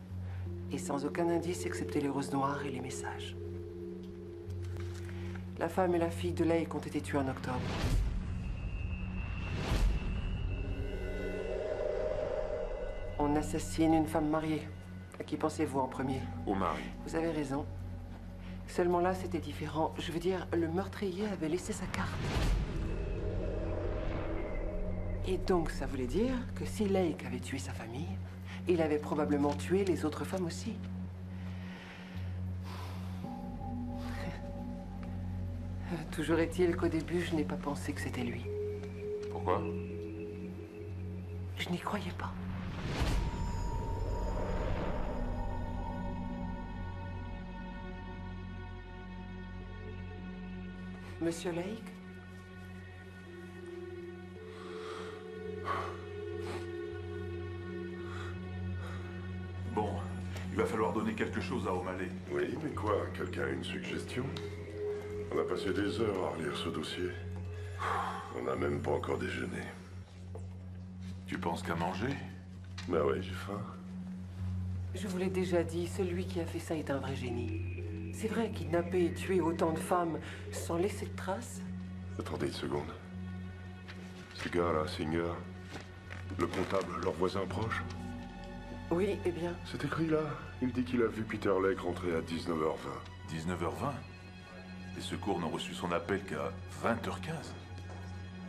S2: Et sans aucun indice excepté les roses noires et les messages. La femme et la fille de Lake ont été tuées en octobre. On assassine une femme mariée. À qui pensez-vous en premier?
S3: Au mari.
S2: Vous avez raison. Seulement là, c'était différent. Je veux dire, le meurtrier avait laissé sa carte. Et donc, ça voulait dire que si Lake avait tué sa famille, il avait probablement tué les autres femmes aussi. Toujours est-il qu'au début, je n'ai pas pensé que c'était lui.
S3: Pourquoi?
S2: Je n'y croyais pas. Monsieur Lake?
S8: Bon, il va falloir donner quelque chose à O'Malley.
S1: Oui, mais quoi? Quelqu'un a une suggestion? On a passé des heures à relire ce dossier. On n'a même pas encore déjeuné.
S3: Tu penses qu'à manger?
S1: Bah ouais, j'ai faim.
S2: Je vous l'ai déjà dit, celui qui a fait ça est un vrai génie. C'est vrai, kidnapper et tuer autant de femmes sans laisser de traces?
S1: Attendez une seconde. Ce gars-là, Singer, le comptable, leur voisin proche?
S2: Oui, eh bien...
S1: C'est écrit là. Il dit qu'il a vu Peter Lake rentrer à 19h20.
S8: 19h20? Les secours n'ont reçu son appel qu'à 20h15.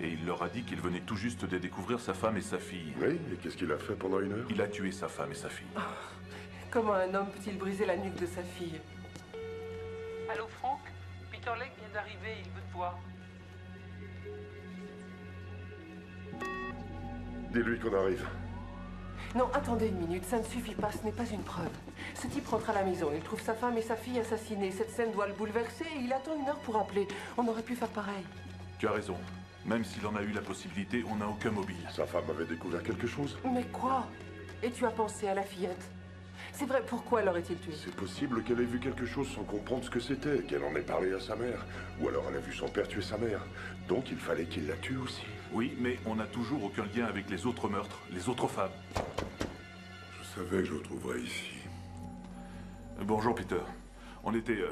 S8: Et il leur a dit qu'il venait tout juste de découvrir sa femme et sa fille.
S1: Oui, et qu'est-ce qu'il a fait pendant une heure?
S8: Il a tué sa femme et sa fille.
S2: Comment un homme peut-il briser la nuque de sa fille?
S11: Allô, Franck? Peter Lake vient d'arriver, il veut te voir.
S1: Dis-lui qu'on arrive.
S2: Non, attendez une minute, ça ne suffit pas, ce n'est pas une preuve. Ce type rentre à la maison, il trouve sa femme et sa fille assassinées. Cette scène doit le bouleverser et il attend 1 heure pour appeler. On aurait pu faire pareil.
S8: Tu as raison. Même s'il en a eu la possibilité, on n'a aucun mobile.
S1: Sa femme avait découvert quelque chose?
S2: Mais quoi? Et tu as pensé à la fillette? C'est vrai, pourquoi l'aurait-il tué?
S1: C'est possible qu'elle ait vu quelque chose sans comprendre ce que c'était, qu'elle en ait parlé à sa mère. Ou alors elle a vu son père tuer sa mère. Donc il fallait qu'il la tue aussi.
S8: Oui, mais on n'a toujours aucun lien avec les autres meurtres, les autres femmes.
S9: Je savais que je le trouverais ici.
S8: Bonjour, Peter. On était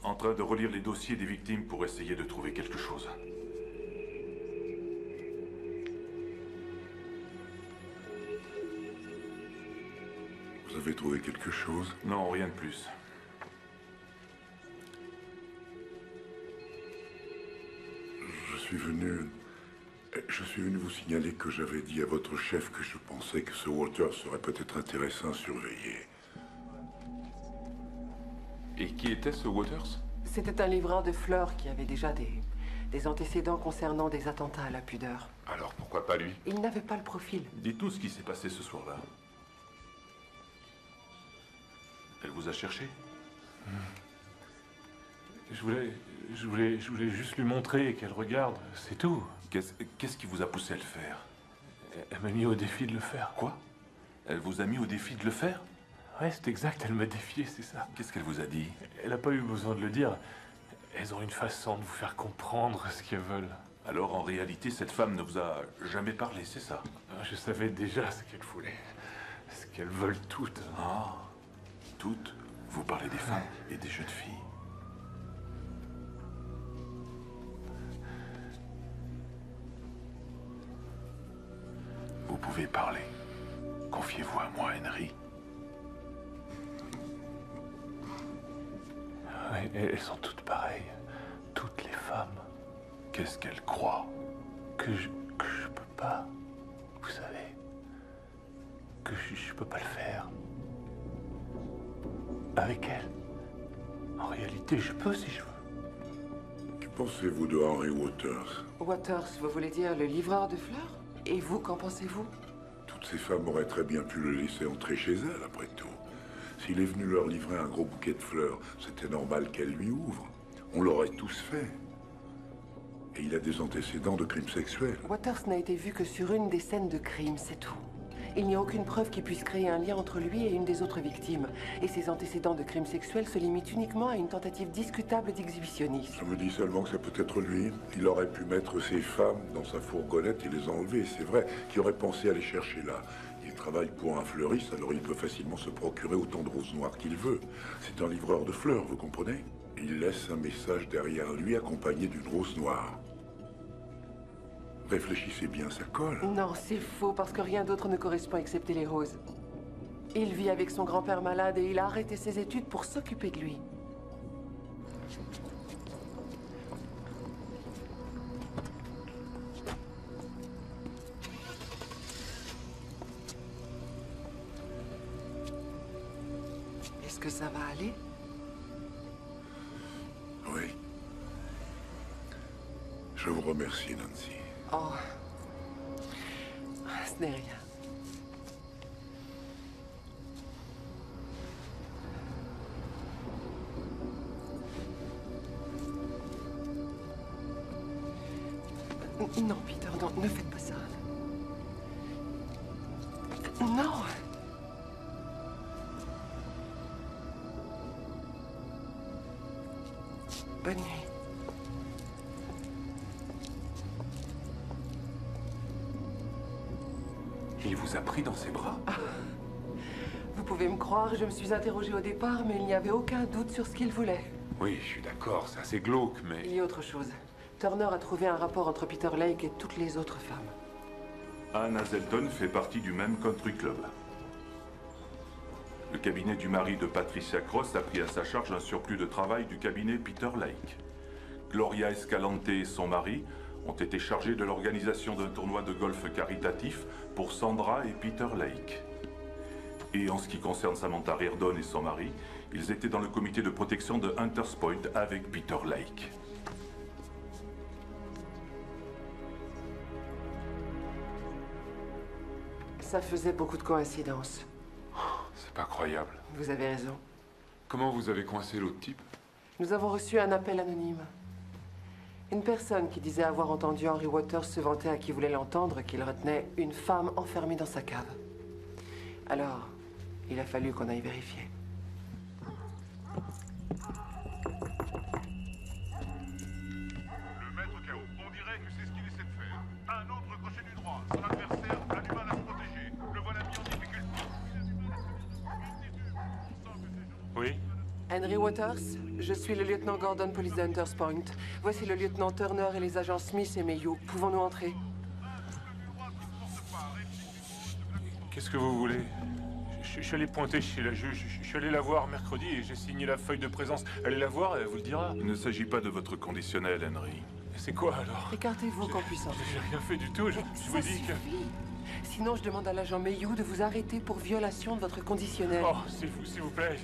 S8: en train de relire les dossiers des victimes pour essayer de trouver quelque chose.
S9: Vous avez trouvé quelque chose?
S8: Non, rien de plus.
S9: Je suis venu vous signaler que j'avais dit à votre chef que je pensais que ce Walter serait peut-être intéressant à surveiller.
S3: Et qui était ce Waters?
S2: C'était un livreur de fleurs qui avait déjà des antécédents concernant des attentats à la pudeur.
S3: Alors pourquoi pas lui?
S2: Il n'avait pas le profil.
S8: Dites-nous ce qui s'est passé ce soir-là. Elle vous a cherché?
S17: Je voulais juste lui montrer qu'elle regarde, c'est tout.
S8: Qu'est-ce qui vous a poussé à le faire?
S17: Elle m'a mis au défi de le faire.
S8: Quoi? Elle vous a mis au défi de le faire?
S17: Ouais, c'est exact, elle m'a défié, c'est ça.
S8: Qu'est-ce qu'elle vous a dit?
S17: Elle n'a pas eu besoin de le dire. Elles ont une façon de vous faire comprendre ce qu'elles veulent.
S8: Alors en réalité, cette femme ne vous a jamais parlé, c'est ça?
S17: Je savais déjà ce qu'elles voulaient. Ce qu'elles veulent toutes.
S8: Ah, toutes? Vous parlez des femmes et des jeunes filles. Vous pouvez parler. Confiez-vous à moi, Henry.
S17: Ouais, elles sont toutes pareilles. Toutes les femmes.
S8: Qu'est-ce qu'elles croient?
S17: Que je peux pas. Vous savez. Que je peux pas le faire. Avec elles. En réalité, je peux si je veux.
S9: Que pensez-vous de Henry Waters?
S2: Waters, vous voulez dire le livreur de fleurs? Et vous, qu'en pensez-vous?
S9: Toutes ces femmes auraient très bien pu le laisser entrer chez elles, après tout. S'il est venu leur livrer un gros bouquet de fleurs, c'était normal qu'elle lui ouvre. On l'aurait tous fait. Et il a des antécédents de crimes sexuels.
S2: Waters n'a été vu que sur une des scènes de crime, c'est tout. Il n'y a aucune preuve qui puisse créer un lien entre lui et une des autres victimes. Et ses antécédents de crimes sexuels se limitent uniquement à une tentative discutable d'exhibitionnisme.
S9: Je me dis seulement que c'est peut-être lui. Il aurait pu mettre ces femmes dans sa fourgonnette et les enlever, c'est vrai. Qui aurait pensé à les chercher là? Il travaille pour un fleuriste, alors il peut facilement se procurer autant de roses noires qu'il veut. C'est un livreur de fleurs, vous comprenez? Il laisse un message derrière lui accompagné d'une rose noire. Réfléchissez bien, ça colle.
S2: Non, c'est faux, parce que rien d'autre ne correspond excepté les roses. Il vit avec son grand-père malade et il a arrêté ses études pour s'occuper de lui. Est-ce que ça va aller?
S9: Oui. Je vous remercie, Nancy.
S2: Oh. Ce n'est rien. Non, Peter, non, ne faites pas ça. Non. Bonne nuit.
S8: Il vous a pris dans ses bras?
S2: Vous pouvez me croire, je me suis interrogée au départ, mais il n'y avait aucun doute sur ce qu'il voulait.
S3: Oui, je suis d'accord, c'est assez glauque, mais...
S2: Il y a autre chose. Turner a trouvé un rapport entre Peter Lake et toutes les autres femmes.
S8: Anne Hazelton fait partie du même country club. Le cabinet du mari de Patricia Cross a pris à sa charge un surplus de travail du cabinet Peter Lake. Gloria Escalante et son mari ont été chargés de l'organisation d'un tournoi de golf caritatif pour Sandra et Peter Lake.
S13: Et en ce qui concerne Samantha Reardon et son mari, ils étaient dans le comité de protection de Hunters Point avec Peter Lake.
S2: Ça faisait beaucoup de coïncidences.
S3: C'est pas croyable.
S2: Vous avez raison.
S3: Comment vous avez coincé l'autre type?
S2: Nous avons reçu un appel anonyme. Une personne qui disait avoir entendu Henry Waters se vanter à qui voulait l'entendre qu'il retenait une femme enfermée dans sa cave. Alors, il a fallu qu'on aille vérifier.
S19: Le maître KO, on dirait que c'est ce qu'il essaie de faire. Un autre crochet du droit. Son adversaire a du mal à se protéger. Le voilà mis en difficulté.
S3: Oui?
S2: Henry Waters, je suis le lieutenant Gordon, police de Hunters Point. Voici le lieutenant Turner et les agents Smith et Mayhew. Pouvons-nous entrer?
S3: Qu'est-ce que vous voulez? Je suis allé pointer chez la juge. Je suis allé la voir mercredi et j'ai signé la feuille de présence. Allez la voir, elle vous le dira.
S13: Il ne s'agit pas de votre conditionnel, Henry.
S3: C'est quoi alors?
S2: Écartez-vous qu'on puisse entrer.
S3: J'ai rien fait du tout, je vous dis que...
S2: Sinon, je demande à l'agent Mayhew de vous arrêter pour violation de votre conditionnel.
S3: Oh, s'il vous plaît.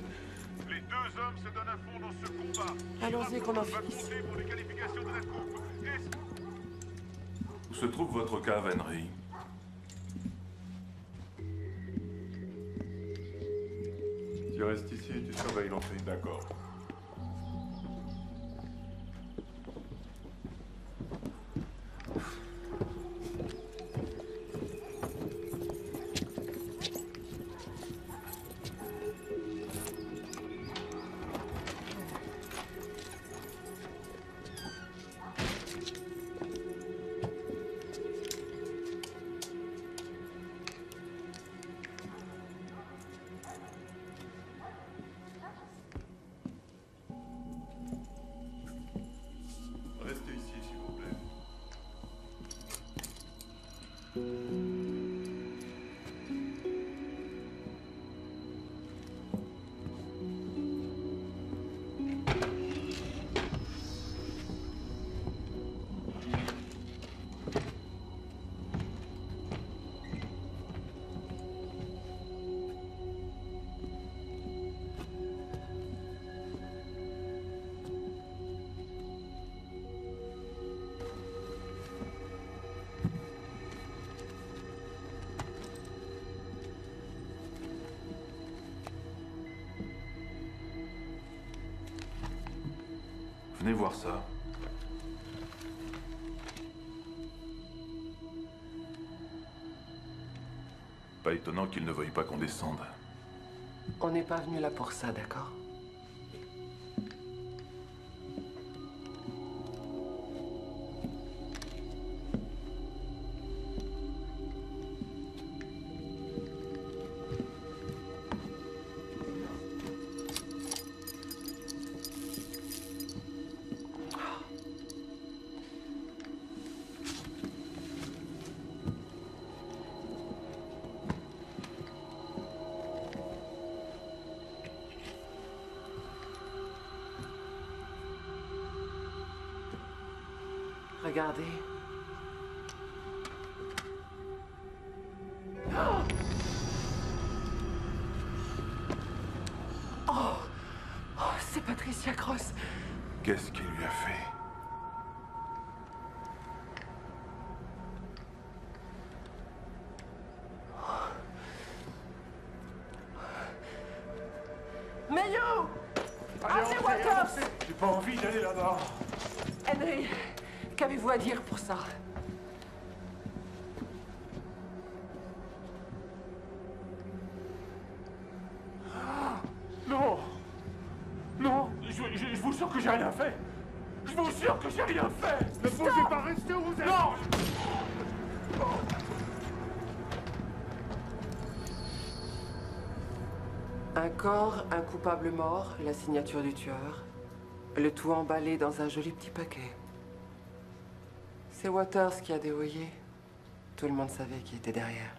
S19: Les deux hommes se donnent à fond dans ce combat.
S2: Allons-y qu'on en finisse.
S19: Pour les qualifications de la coupe.
S13: Où se trouve votre cave, Henry?
S4: Tu restes ici et tu surveilles l'entrée.
S13: D'accord.
S4: Restez ici, s'il vous plaît.
S13: Venez voir ça. Pas étonnant qu'il ne veuille pas qu'on descende.
S2: On n'est pas venu là pour ça, d'accord? Regardez. Oh, c'est Patricia Cross.
S13: Qu'est-ce qu'il lui a fait?
S2: Mayhew!
S7: Allez,
S2: Waters!
S7: J'ai pas envie d'aller là-bas.
S2: Henry, qu'avez-vous à dire pour ça?
S7: Non! Non! Je vous jure que j'ai rien fait! Je vous jure que j'ai rien fait! Ne bougez pas, restez où vous êtes! Non!
S2: Un corps, un coupable mort, la signature du tueur. Le tout emballé dans un joli petit paquet. C'est Waters qui a dérouillé. Tout le monde savait qui était derrière.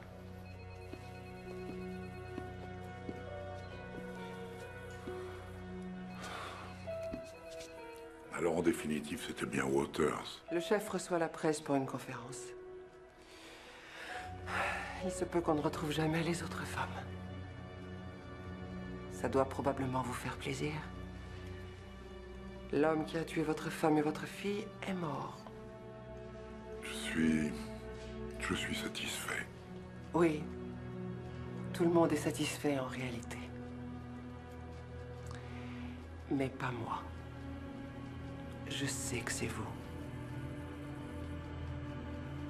S9: Alors en définitive, c'était bien Waters.
S2: Le chef reçoit la presse pour une conférence. Il se peut qu'on ne retrouve jamais les autres femmes. Ça doit probablement vous faire plaisir. L'homme qui a tué votre femme et votre fille est mort.
S9: Je suis satisfait.
S2: Oui. Tout le monde est satisfait en réalité. Mais pas moi. Je sais que c'est vous.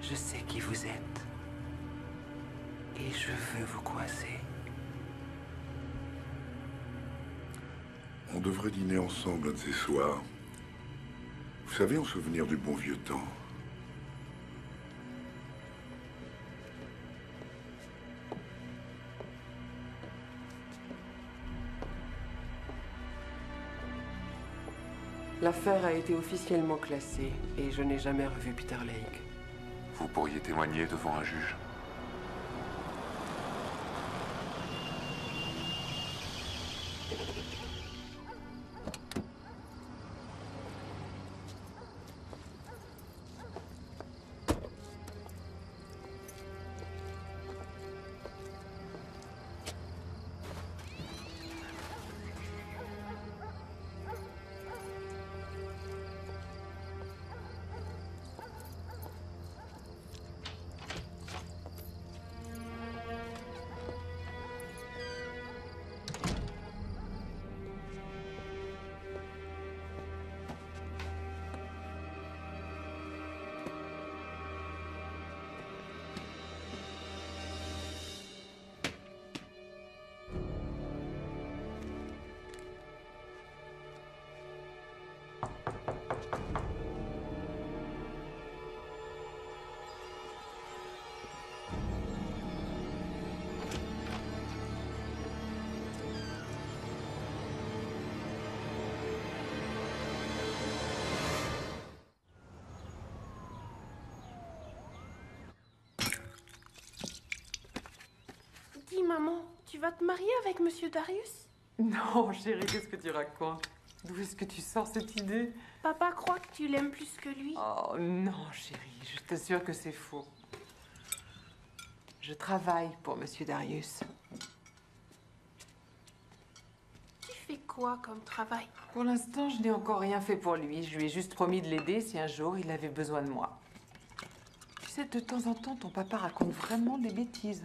S2: Je sais qui vous êtes. Et je veux vous coincer.
S9: On devrait dîner ensemble un de ces soirs. Vous savez, en souvenir du bon vieux temps.
S2: L'affaire a été officiellement classée et je n'ai jamais revu Peter Lake.
S3: Vous pourriez témoigner devant un juge.
S18: Dis, maman, tu vas te marier avec Monsieur Darius?
S5: Non, chérie, qu'est-ce que tu racontes? D'où est-ce que tu sors cette idée?
S18: Papa croit que tu l'aimes plus que lui.
S5: Oh non, chérie, je t'assure que c'est faux. Je travaille pour Monsieur Darius.
S18: Tu fais quoi comme travail?
S5: Pour l'instant, je n'ai encore rien fait pour lui. Je lui ai juste promis de l'aider si un jour il avait besoin de moi. Tu sais, de temps en temps, ton papa raconte vraiment des bêtises.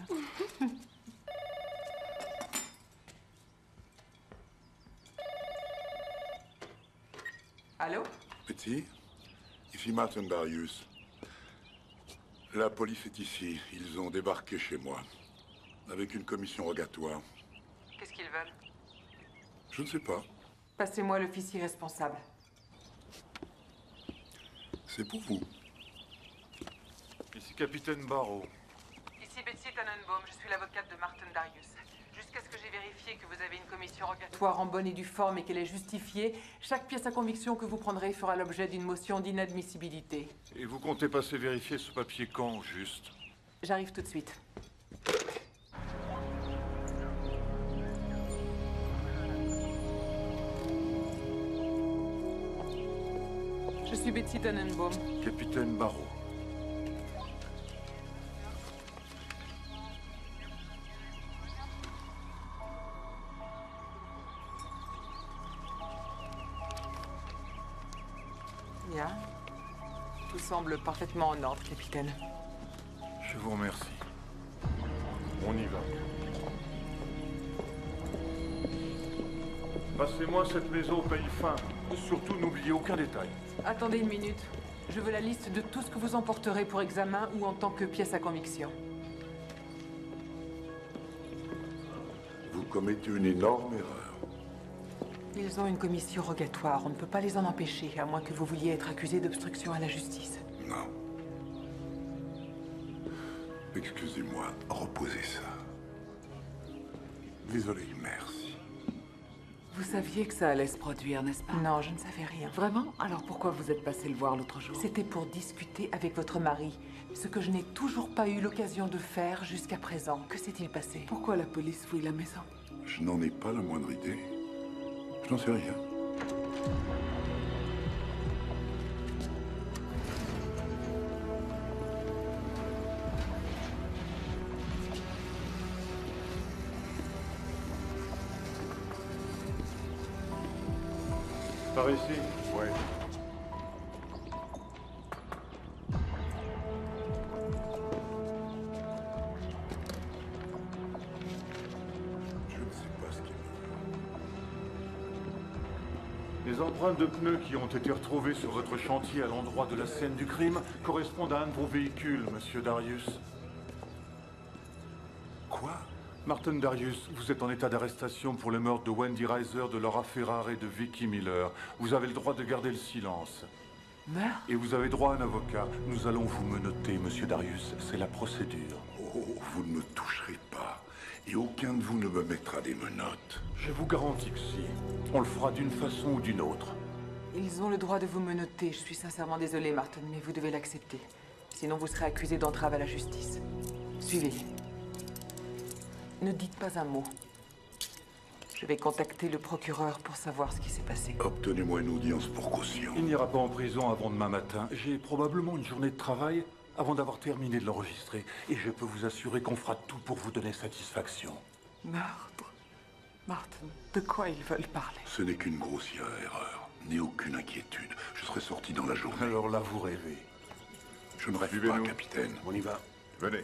S5: Allô?
S9: Petit, ici Martin Darius. La police est ici. Ils ont débarqué chez moi. Avec une commission rogatoire.
S5: Qu'est-ce qu'ils veulent?
S9: Je ne sais pas.
S5: Passez-moi l'officier responsable.
S9: C'est pour vous.
S8: Ici Capitaine Barrow.
S5: Ici Betsy Tannenbaum, je suis l'avocate de Martin Darius. Jusqu'à ce que j'ai vérifié que vous avez une commission rogatoire en bonne et due forme et qu'elle est justifiée, chaque pièce à conviction que vous prendrez fera l'objet d'une motion d'inadmissibilité.
S8: Et vous comptez passer vérifier ce papier quand, juste?
S5: J'arrive tout de suite. Je suis Betsy Tannenbaum.
S8: Capitaine Barrow.
S5: Bien. Tout semble parfaitement en ordre, capitaine.
S8: Je vous remercie.
S17: On y va.
S8: Passez-moi cette maison au pays fin. Surtout, n'oubliez aucun détail.
S5: Attendez une minute. Je veux la liste de tout ce que vous emporterez pour examen ou en tant que pièce à conviction.
S9: Vous commettez une énorme erreur.
S5: Ils ont une commission rogatoire. On ne peut pas les en empêcher, à moins que vous vouliez être accusé d'obstruction à la justice.
S9: Non. Excusez-moi, reposez ça. Désolé, merci.
S2: Vous saviez que ça allait se produire, n'est-ce pas?
S5: Non, je ne savais rien.
S2: Vraiment? Alors pourquoi vous êtes passé le voir l'autre jour?
S5: C'était pour discuter avec votre mari. Ce que je n'ai toujours pas eu l'occasion de faire jusqu'à présent. Que s'est-il passé?
S2: Pourquoi la police fouille la maison?
S9: Je n'en ai pas la moindre idée. Je n'en sais rien.
S8: Par ici.
S17: Ouais.
S9: Je ne sais pas ce qu'il me...
S8: Les empreintes de pneus qui ont été retrouvées sur votre chantier à l'endroit de la scène du crime correspondent à un de vos véhicules, monsieur Darius.
S9: Quoi?
S8: Martin Darius, vous êtes en état d'arrestation pour le meurtre de Wendy Reiser, de Laura Ferrare et de Vicky Miller. Vous avez le droit de garder le silence.
S5: Meurtre?
S8: Et vous avez droit à un avocat. Nous allons vous menotter, monsieur Darius. C'est la procédure.
S9: Oh, vous ne me toucherez pas. Et aucun de vous ne me mettra des menottes.
S8: Je vous garantis que si. On le fera d'une façon ou d'une autre.
S5: Ils ont le droit de vous menotter. Je suis sincèrement désolée, Martin, mais vous devez l'accepter. Sinon, vous serez accusé d'entrave à la justice. Suivez. Ne dites pas un mot. Je vais contacter le procureur pour savoir ce qui s'est passé.
S9: Obtenez-moi une audience pour caution.
S8: Il n'ira pas en prison avant demain matin. J'ai probablement une journée de travail avant d'avoir terminé de l'enregistrer. Et je peux vous assurer qu'on fera tout pour vous donner satisfaction.
S5: Meurtre? Martin, de quoi ils veulent parler?
S9: Ce n'est qu'une grossière erreur. N'ayez aucune inquiétude. Je serai sorti dans la journée.
S8: Alors là, vous rêvez.
S9: Je ne rêve pas, capitaine.
S16: On y va. Venez.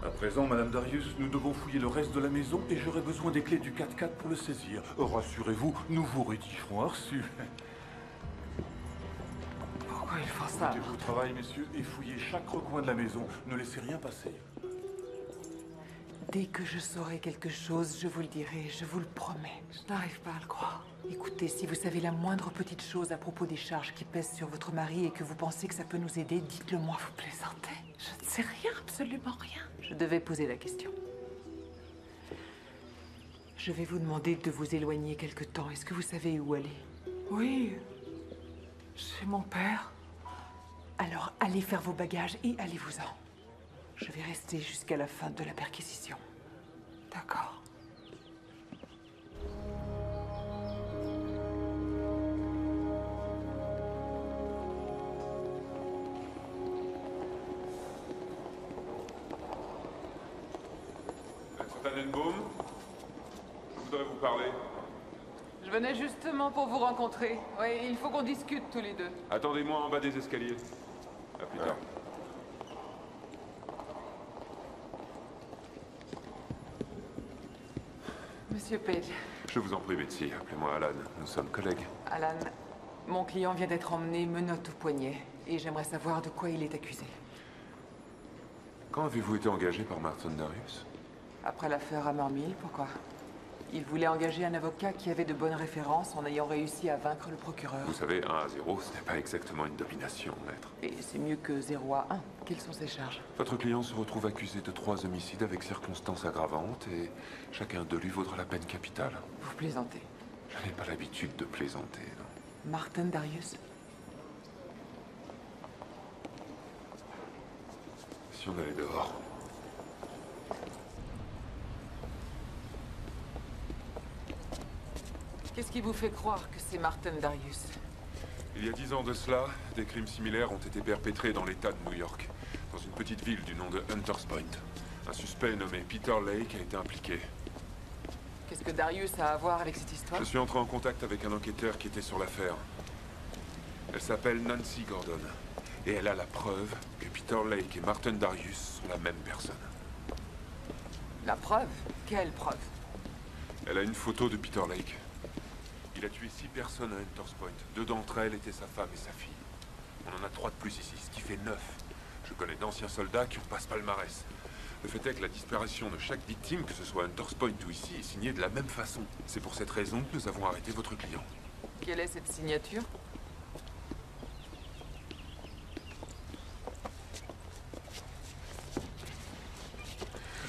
S8: À présent, Madame Darius, nous devons fouiller le reste de la maison et j'aurai besoin des clés du 4x4 pour le saisir. Rassurez-vous, nous vous rédigerons un reçu.
S5: Pourquoi ils font ça?
S8: Mettez-vous au travail, messieurs, et fouillez chaque recoin de la maison. Ne laissez rien passer.
S5: Dès que je saurai quelque chose, je vous le dirai, je vous le promets. Je n'arrive pas à le croire. Écoutez, si vous savez la moindre petite chose à propos des charges qui pèsent sur votre mari et que vous pensez que ça peut nous aider, dites-le moi. Vous plaisantez? Je ne sais rien, absolument rien. Je devais poser la question. Je vais vous demander de vous éloigner quelque temps. Est-ce que vous savez où aller? Oui, chez mon père. Alors, allez faire vos bagages et allez-vous-en. Je vais rester jusqu'à la fin de la perquisition. D'accord.
S3: Maître Tannenbaum, je voudrais vous parler.
S5: Je venais justement pour vous rencontrer. Oui, il faut qu'on discute tous les deux.
S3: Attendez-moi en bas des escaliers. À plus tard.
S5: Monsieur Page.
S3: Je vous en prie, Betsy. Appelez-moi Alan. Nous sommes collègues.
S5: Alan, mon client vient d'être emmené menottes au poignet. Et j'aimerais savoir de quoi il est accusé.
S3: Quand avez-vous été engagé par Martin Darius?
S5: Après l'affaire Hammermill, pourquoi? Il voulait engager un avocat qui avait de bonnes références en ayant réussi à vaincre le procureur.
S3: Vous savez, 1 à 0, ce n'est pas exactement une domination, maître.
S5: Et c'est mieux que 0 à 1. Quelles sont ses charges?
S3: Votre client se retrouve accusé de 3 homicides avec circonstances aggravantes et chacun de lui vaudra la peine capitale.
S5: Vous plaisantez?
S3: Je n'ai pas l'habitude de plaisanter, non.
S5: Martin Darius?
S3: Si on allait dehors.
S5: Qu'est-ce qui vous fait croire que c'est Martin Darius?
S3: Il y a 10 ans de cela, des crimes similaires ont été perpétrés dans l'État de New York, dans une petite ville du nom de Hunters Point. Un suspect nommé Peter Lake a été impliqué.
S5: Qu'est-ce que Darius a à voir avec cette histoire?
S3: Je suis entré en contact avec un enquêteur qui était sur l'affaire. Elle s'appelle Nancy Gordon. Et elle a la preuve que Peter Lake et Martin Darius sont la même personne.
S5: La preuve? Quelle preuve?
S3: Elle a une photo de Peter Lake. Il a tué 6 personnes à Hunters Point. 2 d'entre elles étaient sa femme et sa fille. On en a 3 de plus ici, ce qui fait 9. Je connais d'anciens soldats qui ont pas ce palmarès. Le fait est que la disparition de chaque victime, que ce soit à Hunters Point ou ici, est signée de la même façon. C'est pour cette raison que nous avons arrêté votre client.
S5: Quelle est cette signature?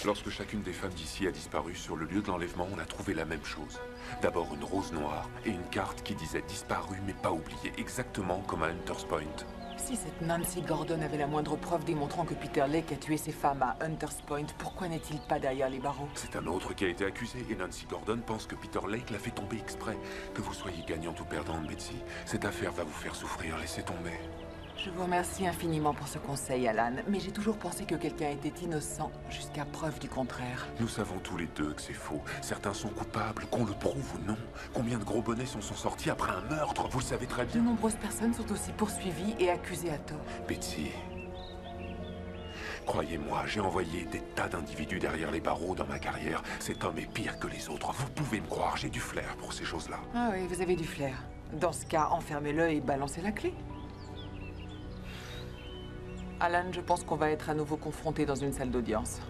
S3: Lorsque chacune des femmes d'ici a disparu, sur le lieu de l'enlèvement, on a trouvé la même chose. D'abord une rose noire et une carte qui disait disparu mais pas oublié, exactement comme à Hunters Point.
S5: Si cette Nancy Gordon avait la moindre preuve démontrant que Peter Lake a tué ses femmes à Hunters Point, pourquoi n'est-il pas derrière les barreaux?
S3: C'est un autre qui a été accusé et Nancy Gordon pense que Peter Lake l'a fait tomber exprès. Que vous soyez gagnante ou perdante, Betsy, cette affaire va vous faire souffrir, laissez tomber.
S5: Je vous remercie infiniment pour ce conseil, Alan, mais j'ai toujours pensé que quelqu'un était innocent jusqu'à preuve du contraire.
S3: Nous savons tous les deux que c'est faux. Certains sont coupables, qu'on le prouve ou non. Combien de gros bonnets sont sortis après un meurtre? Vous le savez très
S5: De
S3: bien.
S5: nombreuses personnes sont aussi poursuivies et accusées à tort.
S3: Betsy, croyez-moi, j'ai envoyé des tas d'individus derrière les barreaux dans ma carrière. Cet homme est pire que les autres. Vous pouvez me croire, j'ai du flair pour ces choses-là.
S5: Ah oui, vous avez du flair. Dans ce cas, enfermez-le et balancez la clé. Alan, je pense qu'on va être à nouveau confrontés dans une salle d'audience.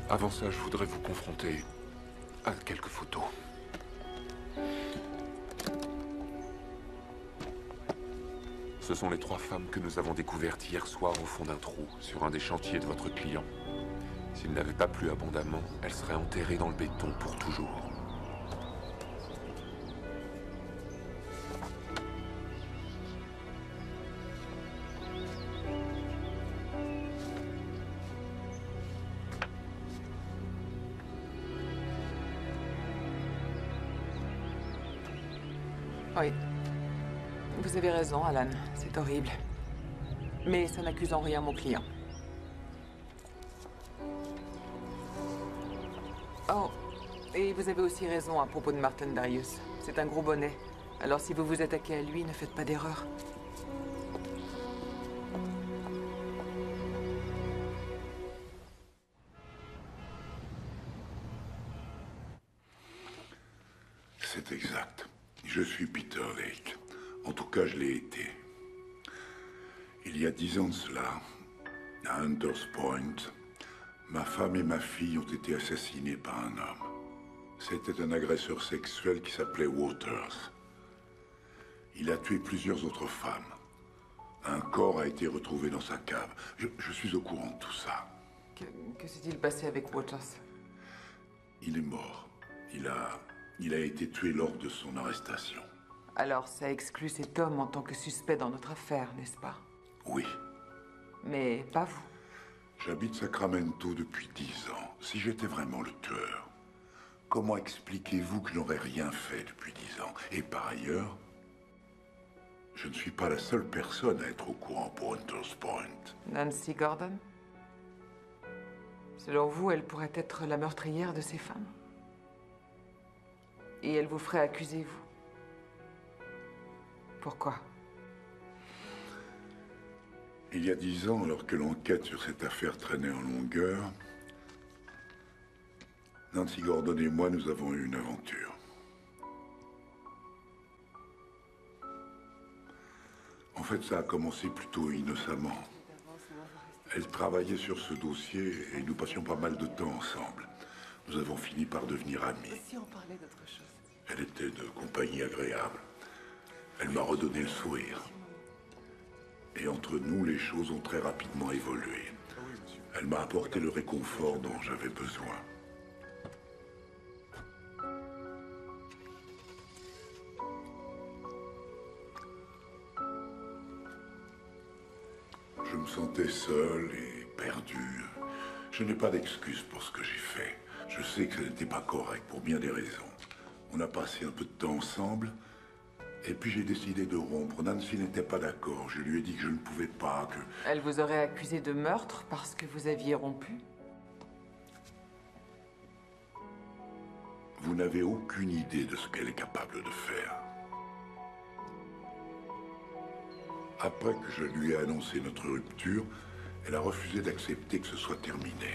S3: Avant ça, je voudrais vous confronter à quelques photos. Ce sont les 3 femmes que nous avons découvertes hier soir au fond d'un trou, sur un des chantiers de votre client. S'il n'avait pas plu abondamment, elles seraient enterrées dans le béton pour toujours.
S5: Oui. Vous avez raison, Alan. C'est horrible. Mais ça n'accuse en rien mon client. Oh, et vous avez aussi raison à propos de Martin Darius. C'est un gros bonnet. Alors si vous vous attaquez à lui, ne faites pas d'erreur.
S9: C'est exact. Je suis Peter Lake. En tout cas, je l'ai été. Il y a 10 ans de cela, à Hunters Point, ma femme et ma fille ont été assassinées par un homme. C'était un agresseur sexuel qui s'appelait Waters. Il a tué plusieurs autres femmes. Un corps a été retrouvé dans sa cave. Je suis au courant de tout ça.
S5: Que s'est-il passé avec Waters?
S9: Il est mort. Il a été tué lors de son arrestation.
S5: Alors ça exclut cet homme en tant que suspect dans notre affaire, n'est-ce pas?
S9: Oui.
S5: Mais pas vous.
S9: J'habite Sacramento depuis 10 ans. Si j'étais vraiment le tueur, comment expliquez-vous que je n'aurais rien fait depuis 10 ans? Et par ailleurs, je ne suis pas la seule personne à être au courant pour Hunters Point.
S5: Nancy Gordon? Selon vous, elle pourrait être la meurtrière de ces femmes? Et elle vous ferait accuser, vous? Pourquoi?
S9: Il y a 10 ans, alors que l'enquête sur cette affaire traînait en longueur, Nancy Gordon et moi, nous avons eu une aventure. En fait, ça a commencé plutôt innocemment. Elle travaillait sur ce dossier et nous passions pas mal de temps ensemble. Nous avons fini par devenir amis.
S2: Si on parlait d'autre chose.
S9: Elle était de compagnie agréable. Elle m'a redonné le sourire. Et entre nous, les choses ont très rapidement évolué. Elle m'a apporté le réconfort dont j'avais besoin. Je me sentais seul et perdu. Je n'ai pas d'excuse pour ce que j'ai fait. Je sais que ce n'était pas correct pour bien des raisons. On a passé un peu de temps ensemble, et puis j'ai décidé de rompre. Nancy n'était pas d'accord. Je lui ai dit que je ne pouvais pas, que...
S5: Elle vous aurait accusé de meurtre parce que vous aviez rompu?
S9: Vous n'avez aucune idée de ce qu'elle est capable de faire. Après que je lui ai annoncé notre rupture, elle a refusé d'accepter que ce soit terminé.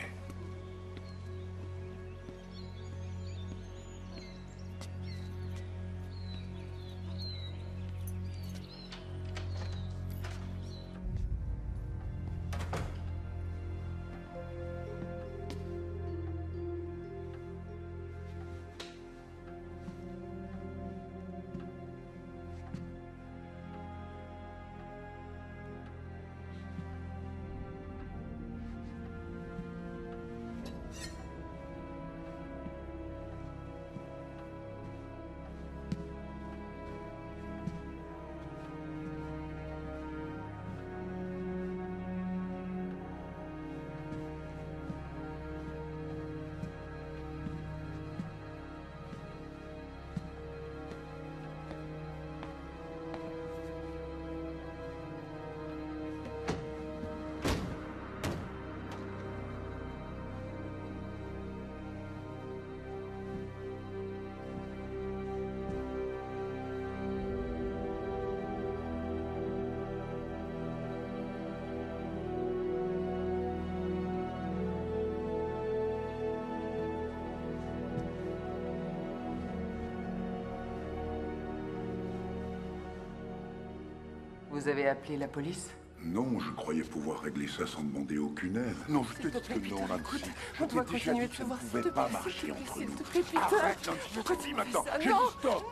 S5: Vous avez appelé la police?
S9: Non, je croyais pouvoir régler ça sans demander aucune aide. Non, je te dis que non, Nancy. Je t'ai déjà dit que ça ne pouvait pas marcher entre nous. Arrête, Nancy, je te dis maintenant. J'ai dit stop.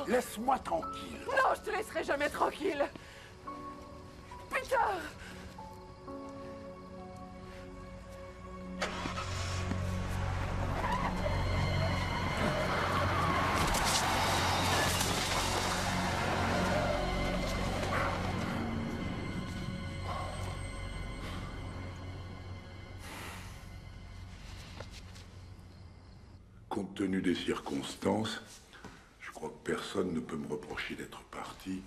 S9: Laisse-moi tranquille.
S5: Non, je te laisserai jamais tranquille. Peter!
S9: Compte tenu des circonstances, je crois que personne ne peut me reprocher d'être parti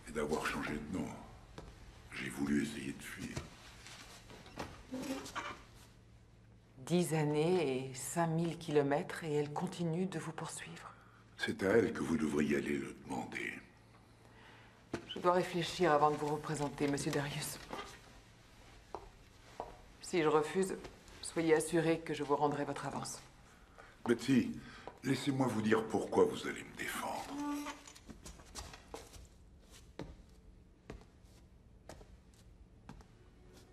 S9: et d'avoir changé de nom. J'ai voulu essayer de fuir.
S5: 10 années et 5000 kilomètres et elle continue de vous poursuivre.
S9: C'est à elle que vous devriez aller le demander.
S5: Je dois réfléchir avant de vous représenter, Monsieur Darius. Si je refuse, soyez assuré que je vous rendrai votre avance.
S9: Betsy, laissez-moi vous dire pourquoi vous allez me défendre.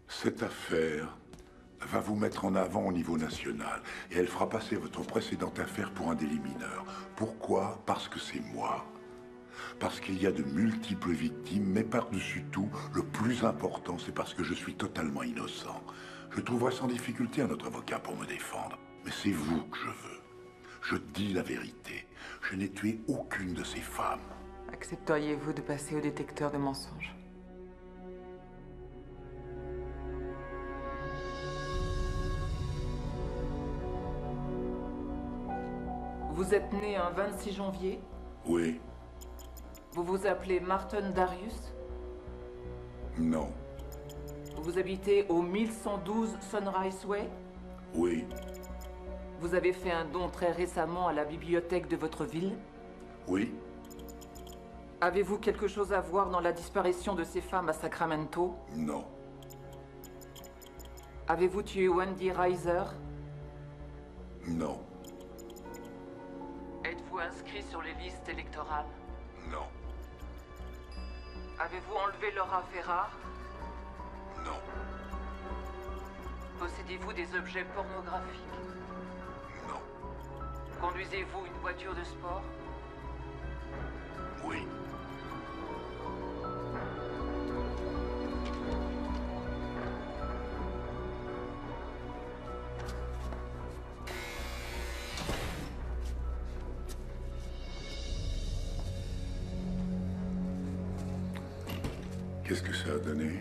S9: Cette affaire va vous mettre en avant au niveau national et elle fera passer votre précédente affaire pour un délit mineur. Pourquoi? Parce que c'est moi. Parce qu'il y a de multiples victimes, mais par-dessus tout, le plus important, c'est parce que je suis totalement innocent. Je trouverai sans difficulté un autre avocat pour me défendre. Mais c'est vous que je veux. Je dis la vérité. Je n'ai tué aucune de ces femmes.
S5: Accepteriez-vous de passer au détecteur de mensonges? Vous êtes né un 26 janvier?
S9: Oui.
S5: Vous vous appelez Martin Darius?
S9: Non.
S5: Vous habitez au 1112 Sunrise Way?
S9: Oui.
S5: Vous avez fait un don très récemment à la bibliothèque de votre ville?
S9: Oui.
S5: Avez-vous quelque chose à voir dans la disparition de ces femmes à Sacramento?
S9: Non.
S5: Avez-vous tué Wendy Reiser?
S9: Non.
S5: Êtes-vous inscrit sur les listes électorales?
S9: Non.
S5: Avez-vous enlevé Laura Ferrar?
S9: Non.
S5: Possédez-vous des objets pornographiques?
S9: Non.
S5: Conduisez-vous une voiture de sport?
S9: Oui. Qu'est-ce que ça a donné?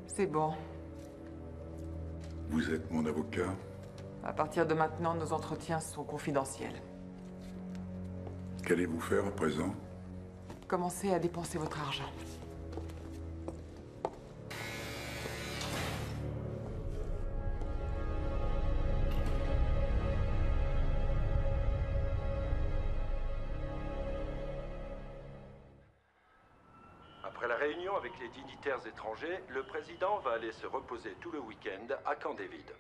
S5: C'est bon.
S9: Vous êtes mon avocat?
S5: À partir de maintenant, nos entretiens sont confidentiels.
S9: Qu'allez-vous faire à présent?
S5: Commencez à dépenser votre argent.
S7: Après la réunion avec les dignitaires étrangers, le président va aller se reposer tout le week-end à Camp David.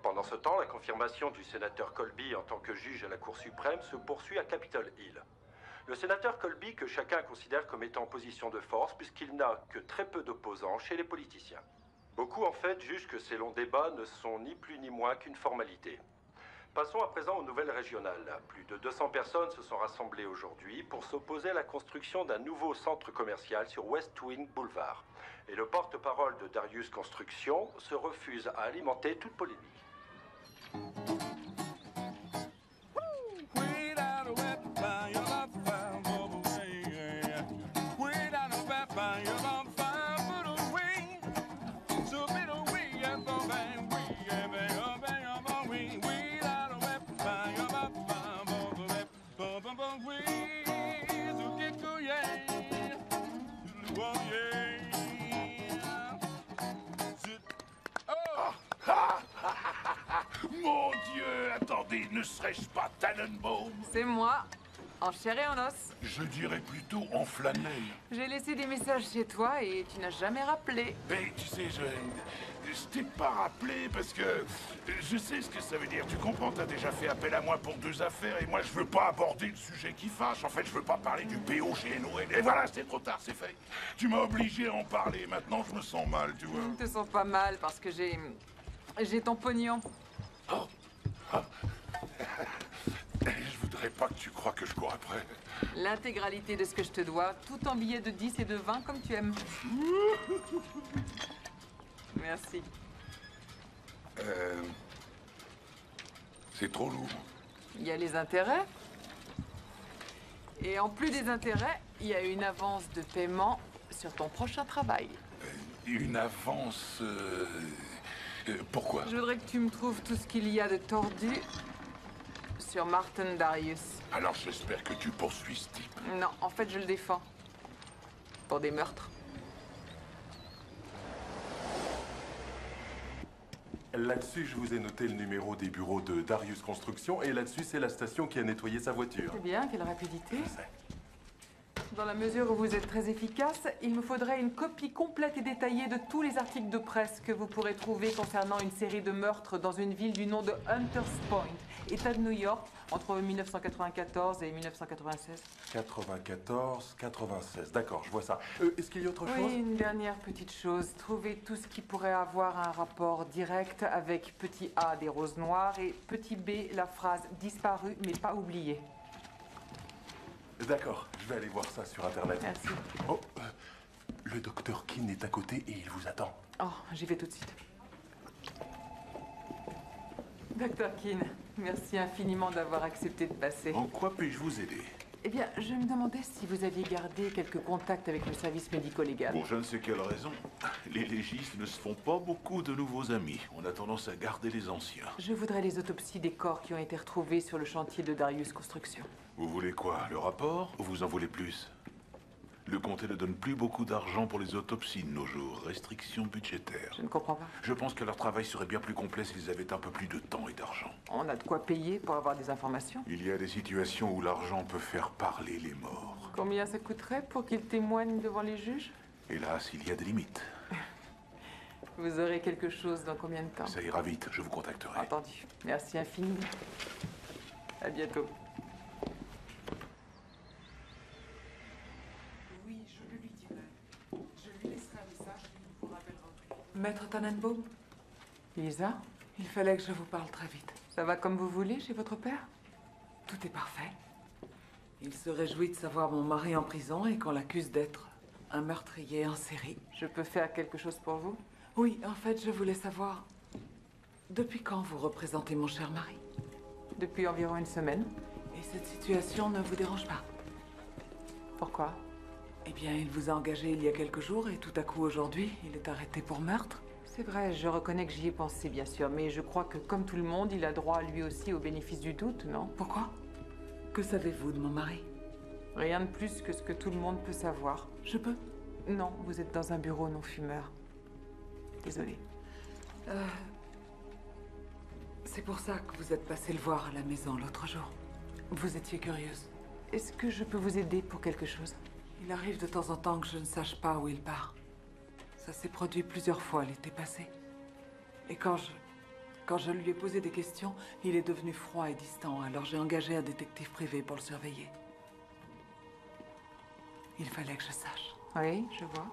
S7: Pendant ce temps, la confirmation du sénateur Colby en tant que juge à la Cour suprême se poursuit à Capitol Hill. Le sénateur Colby que chacun considère comme étant en position de force puisqu'il n'a que très peu d'opposants chez les politiciens. Beaucoup en fait jugent que ces longs débats ne sont ni plus ni moins qu'une formalité. Passons à présent aux nouvelles régionales. Plus de 200 personnes se sont rassemblées aujourd'hui pour s'opposer à la construction d'un nouveau centre commercial sur West Wing Boulevard. Et le porte-parole de Darius Construction se refuse à alimenter toute polémique.
S12: Mon Dieu, attendez, ne serais-je pas Tannenbaum?
S5: C'est moi. En chair et en os.
S12: Je dirais plutôt en flanelle.
S5: J'ai laissé des messages chez toi et tu n'as jamais rappelé.
S12: Mais tu sais, je t'ai pas rappelé parce que je sais ce que ça veut dire. Tu comprends, t'as déjà fait appel à moi pour 2 affaires et moi je veux pas aborder le sujet qui fâche. En fait, je veux pas parler du PO chez nous. Et voilà, c'est trop tard, c'est fait. Tu m'as obligé à en parler. Maintenant, je me sens mal, tu vois.
S5: Tu te sens pas mal parce que j'ai ton pognon.
S12: Oh. Ah. Je voudrais pas que tu crois que je cours après.
S5: L'intégralité de ce que je te dois, tout en billets de 10 et de 20 comme tu aimes. Merci.
S12: C'est trop lourd.
S5: Il y a les intérêts. Et en plus des intérêts, il y a une avance de paiement sur ton prochain travail.
S12: Une avance... pourquoi?
S5: Je voudrais que tu me trouves tout ce qu'il y a de tordu sur Martin Darius.
S12: Alors j'espère que tu poursuis ce type.
S5: Non, en fait, je le défends. Pour des meurtres.
S17: Là-dessus, je vous ai noté le numéro des bureaux de Darius Construction, et là-dessus, c'est la station qui a nettoyé sa voiture.
S5: C'est bien, quelle rapidité. Dans la mesure où vous êtes très efficace, il me faudrait une copie complète et détaillée de tous les articles de presse que vous pourrez trouver concernant une série de meurtres dans une ville du nom de Hunters Point, État de New York, entre 1994 et 1996.
S17: 94, 96. D'accord, je vois ça. Est-ce qu'il y a autre chose?
S5: Oui, une dernière petite chose. Trouvez tout ce qui pourrait avoir un rapport direct avec petit A des roses noires et petit B la phrase disparue mais pas oubliée.
S17: D'accord, je vais aller voir ça sur Internet.
S5: Merci.
S17: Oh, le docteur Keane est à côté et il vous attend.
S5: Oh, j'y vais tout de suite. Docteur Keane, merci infiniment d'avoir accepté de passer.
S12: En quoi puis-je vous aider?
S5: Eh bien, je me demandais si vous aviez gardé quelques contacts avec le service médico-légal.
S12: Pour je ne sais quelle raison. Les légistes ne se font pas beaucoup de nouveaux amis. On a tendance à garder les anciens.
S5: Je voudrais les autopsies des corps qui ont été retrouvés sur le chantier de Darius Construction.
S12: Vous voulez quoi? Le rapport ou vous en voulez plus? Le comté ne donne plus beaucoup d'argent pour les autopsies de nos jours. Restrictions budgétaires.
S5: Je ne comprends pas.
S12: Je pense que leur travail serait bien plus complet s'ils avaient un peu plus de temps et d'argent.
S5: On a de quoi payer pour avoir des informations.
S12: Il y a des situations où l'argent peut faire parler les morts.
S5: Combien ça coûterait pour qu'ils témoignent devant les juges?
S12: Hélas, il y a des limites.
S5: Vous aurez quelque chose dans combien de temps?
S12: Ça ira vite, je vous contacterai.
S5: Entendu. Merci infiniment. À bientôt.
S15: Oui, je le lui dirai. Je lui laisserai un message et il vous rappellera.
S5: Maître Tannenbaum? Lisa? Il fallait que je vous parle très vite. Ça va comme vous voulez chez votre père? Tout est parfait. Il se réjouit de savoir mon mari en prison et qu'on l'accuse d'être un meurtrier en série. Je peux faire quelque chose pour vous? Oui, en fait, je voulais savoir... Depuis quand vous représentez mon cher mari? Depuis environ une semaine. Et cette situation ne vous dérange pas? Pourquoi? Eh bien, il vous a engagé il y a quelques jours et tout à coup aujourd'hui, il est arrêté pour meurtre. C'est vrai, je reconnais que j'y ai pensé, bien sûr, mais je crois que, comme tout le monde, il a droit lui aussi au bénéfice du doute, non? Pourquoi? Que savez-vous de mon mari? Rien de plus que ce que tout le monde peut savoir. Je peux? Non, vous êtes dans un bureau non-fumeur. Désolée. C'est pour ça que vous êtes passé le voir à la maison l'autre jour. Vous étiez curieuse. Est-ce que je peux vous aider pour quelque chose? Il arrive de temps en temps que je ne sache pas où il part. Ça s'est produit plusieurs fois l'été passé. Et quand je lui ai posé des questions, il est devenu froid et distant, alors j'ai engagé un détective privé pour le surveiller. Il fallait que je sache. Oui, je vois.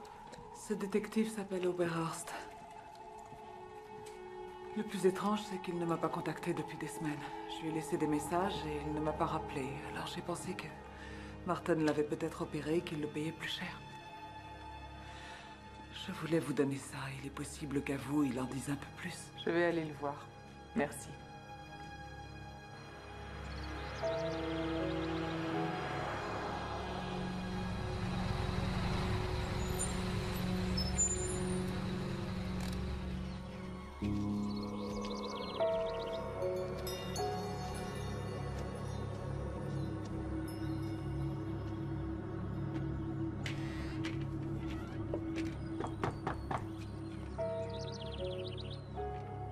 S5: Ce détective s'appelle Oberhorst. Le plus étrange, c'est qu'il ne m'a pas contacté depuis des semaines. Je lui ai laissé des messages et il ne m'a pas rappelé. Alors j'ai pensé que Martin l'avait peut-être opéré et qu'il le payait plus cher. Je voulais vous donner ça. Il est possible qu'à vous, il en dise un peu plus. Je vais aller le voir. Merci.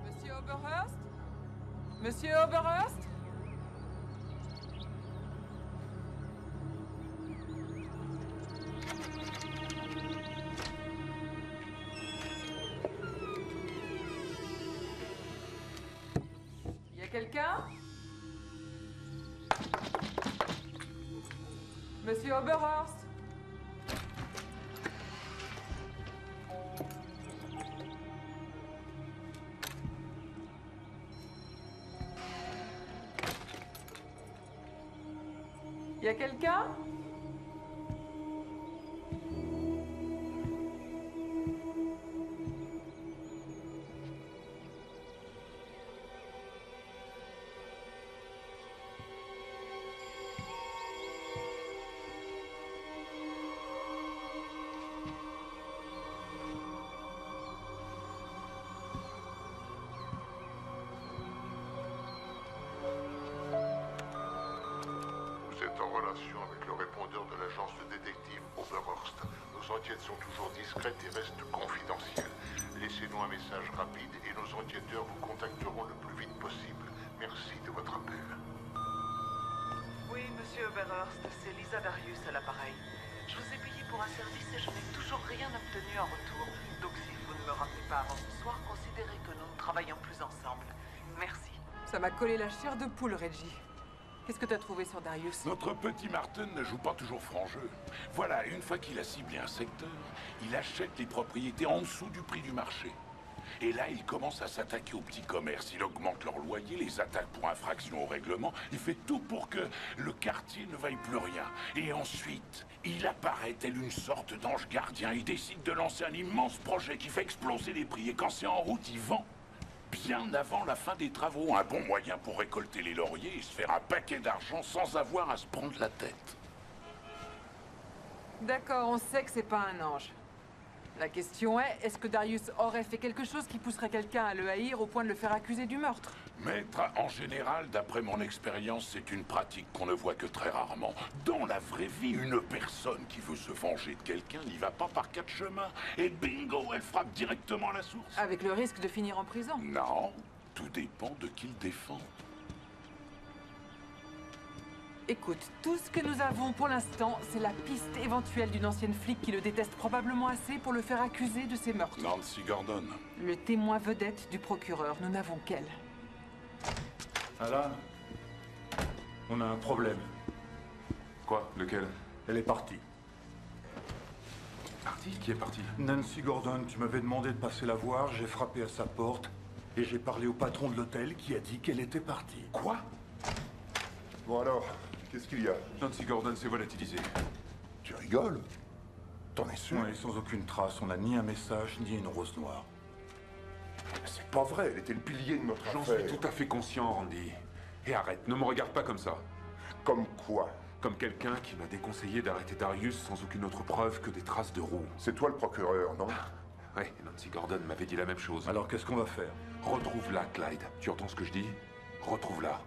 S5: Monsieur Oberhurst? Monsieur Oberhurst? quelqu'un? Monsieur Oberhorst? Y a quelqu'un?
S12: Vous êtes en relation avec le répondeur de l'agence de détective Oberhorst. Nos enquêtes sont toujours discrètes et restent confidentielles. Laissez-nous un message rapide et nos enquêteurs vous contacteront le plus vite possible. Merci de votre appel.
S20: Oui, monsieur Oberhorst, c'est Lisa Darius à l'appareil. Je vous ai payé pour un service et je n'ai toujours rien obtenu en retour. Donc si vous ne me rappelez pas avant ce soir, considérez que nous ne travaillons plus ensemble. Merci.
S5: Ça m'a collé la chair de poule, Reggie. Qu'est-ce que t'as trouvé sur Darius?
S16: Notre petit Martin ne joue pas toujours franc jeu. Voilà, une fois qu'il a ciblé un secteur, il achète les propriétés en dessous du prix du marché. Et là, il commence à s'attaquer aux petits commerces. Il augmente leur loyer, les attaque pour infraction au règlement. Il fait tout pour que le quartier ne vaille plus rien. Et ensuite, il apparaît tel une sorte d'ange gardien. Il décide de lancer un immense projet qui fait exploser les prix. Et quand c'est en route, il vend bien avant la fin des travaux. Un bon moyen pour récolter les lauriers et se faire un paquet d'argent sans avoir à se prendre la tête.
S5: D'accord, on sait que c'est pas un ange. La question est que Darius aurait fait quelque chose qui pousserait quelqu'un à le haïr au point de le faire accuser du meurtre?
S16: Maître, en général, d'après mon expérience, c'est une pratique qu'on ne voit que très rarement. Dans la vraie vie, une personne qui veut se venger de quelqu'un n'y va pas par 4 chemins. Et bingo, elle frappe directement à la source.
S5: Avec le risque de finir en prison?
S16: Non, tout dépend de qui le défend.
S5: Écoute, tout ce que nous avons pour l'instant, c'est la piste éventuelle d'une ancienne flic qui le déteste probablement assez pour le faire accuser de ces meurtres.
S16: Nancy Gordon.
S5: Le témoin vedette du procureur, nous n'avons qu'elle.
S8: Alan, on a un problème.
S3: Quoi? Lequel?
S8: Elle est partie.
S3: Partie? Qui est parti?
S8: Nancy Gordon, tu m'avais demandé de passer la voir, j'ai frappé à sa porte et j'ai parlé au patron de l'hôtel qui a dit qu'elle était partie.
S3: Quoi?
S1: Bon alors, qu'est-ce qu'il y a?
S3: Nancy Gordon s'est volatilisée.
S1: Tu rigoles? T'en es sûr?
S8: Oui, sans aucune trace, on n'a ni un message ni une rose noire.
S1: C'est pas vrai, elle était le pilier de notre
S3: J'en
S1: affaire.
S3: suis tout à fait conscient, Randy. Et arrête, ne me regarde pas comme ça.
S1: Comme quoi?
S3: Comme quelqu'un qui m'a déconseillé d'arrêter Darius sans aucune autre preuve que des traces de roues.
S1: C'est toi le procureur, non?
S3: Ouais, Nancy Gordon m'avait dit la même chose.
S8: Alors qu'est-ce qu'on va faire?
S3: Retrouve-la, Clyde. Tu entends ce que je dis? Retrouve-la.